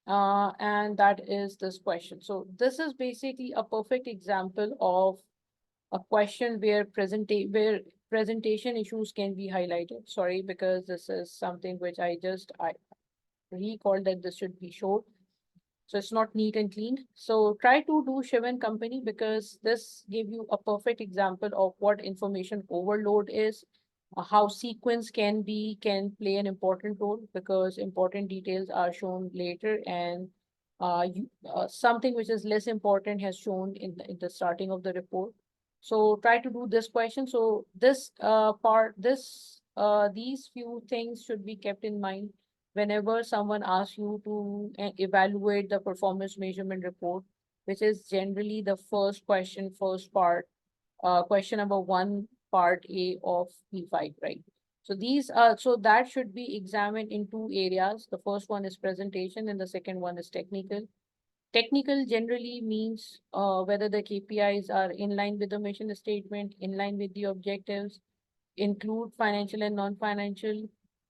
And that is this question. So this is basically a perfect example of a question where presentation issues can be highlighted. Sorry, because this is something which I recall that this should be short. So it's not neat and clean. So try to do Shiv and Company, because this give you a perfect example of what information overload is, how sequence can play an important role, because important details are shown later, and something which is less important has shown in the starting of the report. So try to do this question. So this these few things should be kept in mind whenever someone asks you to evaluate the performance measurement report, which is generally the first question, first part, question number 1, part A of P5, right? So so that should be examined in 2 areas. The first one is presentation and the second one is technical. Technical generally means whether the KPIs are in line with the mission statement, in line with the objectives, include financial and non-financial,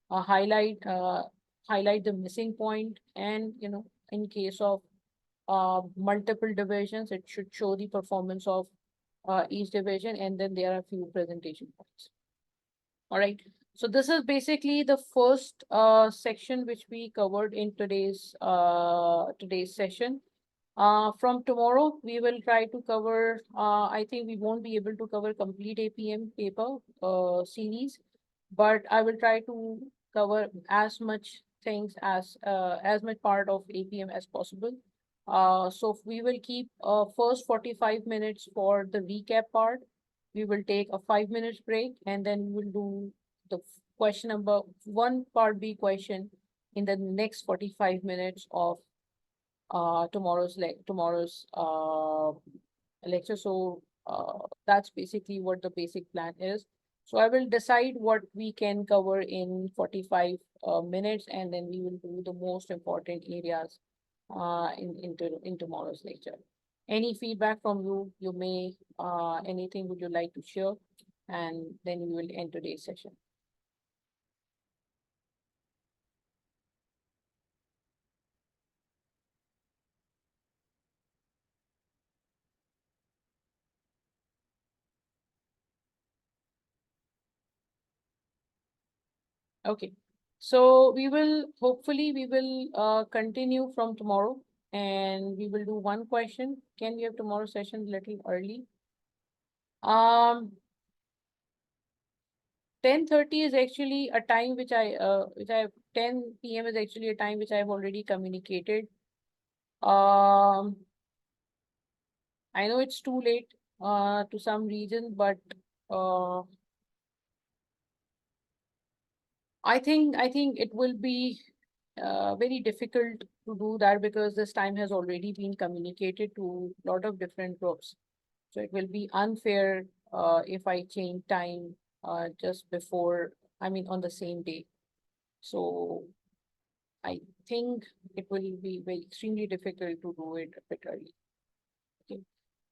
highlight the missing point, and in case of multiple divisions, it should show the performance of each division, and then there are a few presentation points. All right. So this is basically the first section which we covered in today's session. From tomorrow, we will try to cover, I think we won't be able to cover complete APM paper series, but I will try to cover as much things as much part of APM as possible. So we will keep first 45 minutes for the recap part. We will take a 5 minutes break, and then we will do the question number 1, part B question in the next 45 minutes of tomorrow's lecture. So that's basically what the basic plan is. So I will decide what we can cover in 45 minutes, and then we will do the most important areas in tomorrow's lecture. Any feedback from you? You may anything would you like to share? And then we will end today's session. Okay, so hopefully we will continue from tomorrow, and we will do one question. Can we have tomorrow's session a little early? 10:30 is actually a time which I 10 p.m. is actually a time which I've already communicated. I know it's too late to some reason, but uh, I think it will be very difficult to do that because this time has already been communicated to a lot of different groups. So it will be unfair if I change time just before, I mean, on the same day. So I think it will be very extremely difficult to do it a bit early. Okay.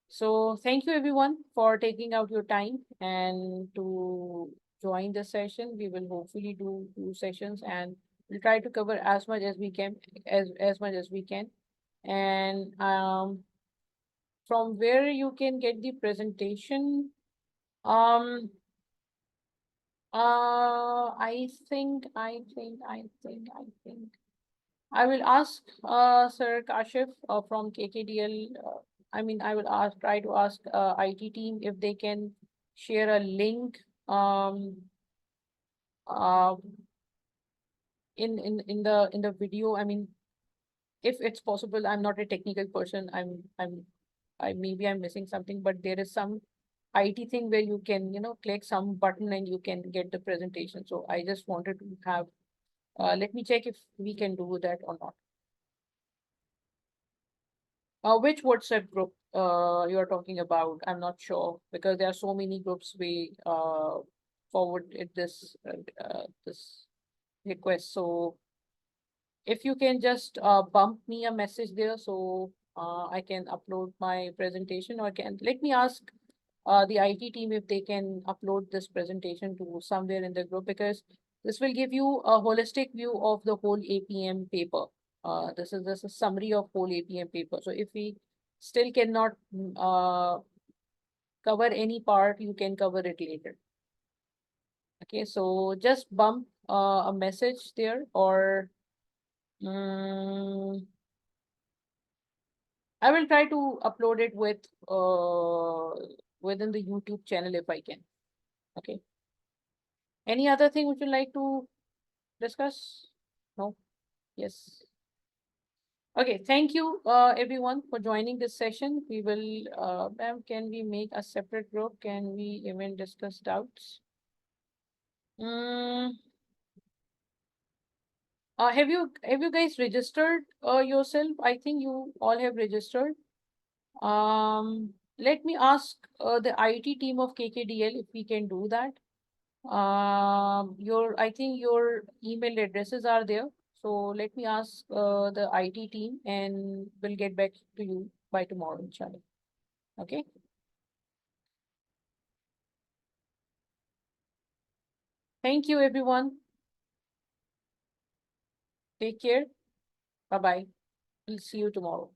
So thank you everyone for taking out your time and to join the session. We will hopefully do 2 sessions and we'll try to cover as much as we can, as much as we can. And from where you can get the presentation, um, I will ask Sir Kashif from KKDL. I mean, I will try to ask IT team if they can share a link uh, in the video. I mean, if it's possible, I'm not a technical person. I maybe I'm missing something, but there is some IT thing where you can, click some button and you can get the presentation. So I just wanted to have, let me check if we can do that or not. Which WhatsApp group you're talking about? I'm not sure because there are so many groups we forwarded this request. So if you can just bump me a message there so I can upload my presentation, or can let me ask the IT team if they can upload this presentation to somewhere in the group, because this will give you a holistic view of the whole APM paper. This is a summary of whole APM paper. So if we still cannot cover any part, you can cover it later. Okay, so just bump a message there, or I will try to upload it within the YouTube channel if I can. Okay. Any other thing would you like to discuss? No? Yes. Okay, thank you everyone for joining this session. We will, ma'am, can we make a separate group? Can we even discuss doubts? Have you guys registered yourself? I think you all have registered. Let me ask the IT team of KKDL if we can do that. I think your email addresses are there. So let me ask the IT team and we'll get back to you by tomorrow, inshallah. Okay. Thank you, everyone. Take care. Bye-bye. We'll see you tomorrow.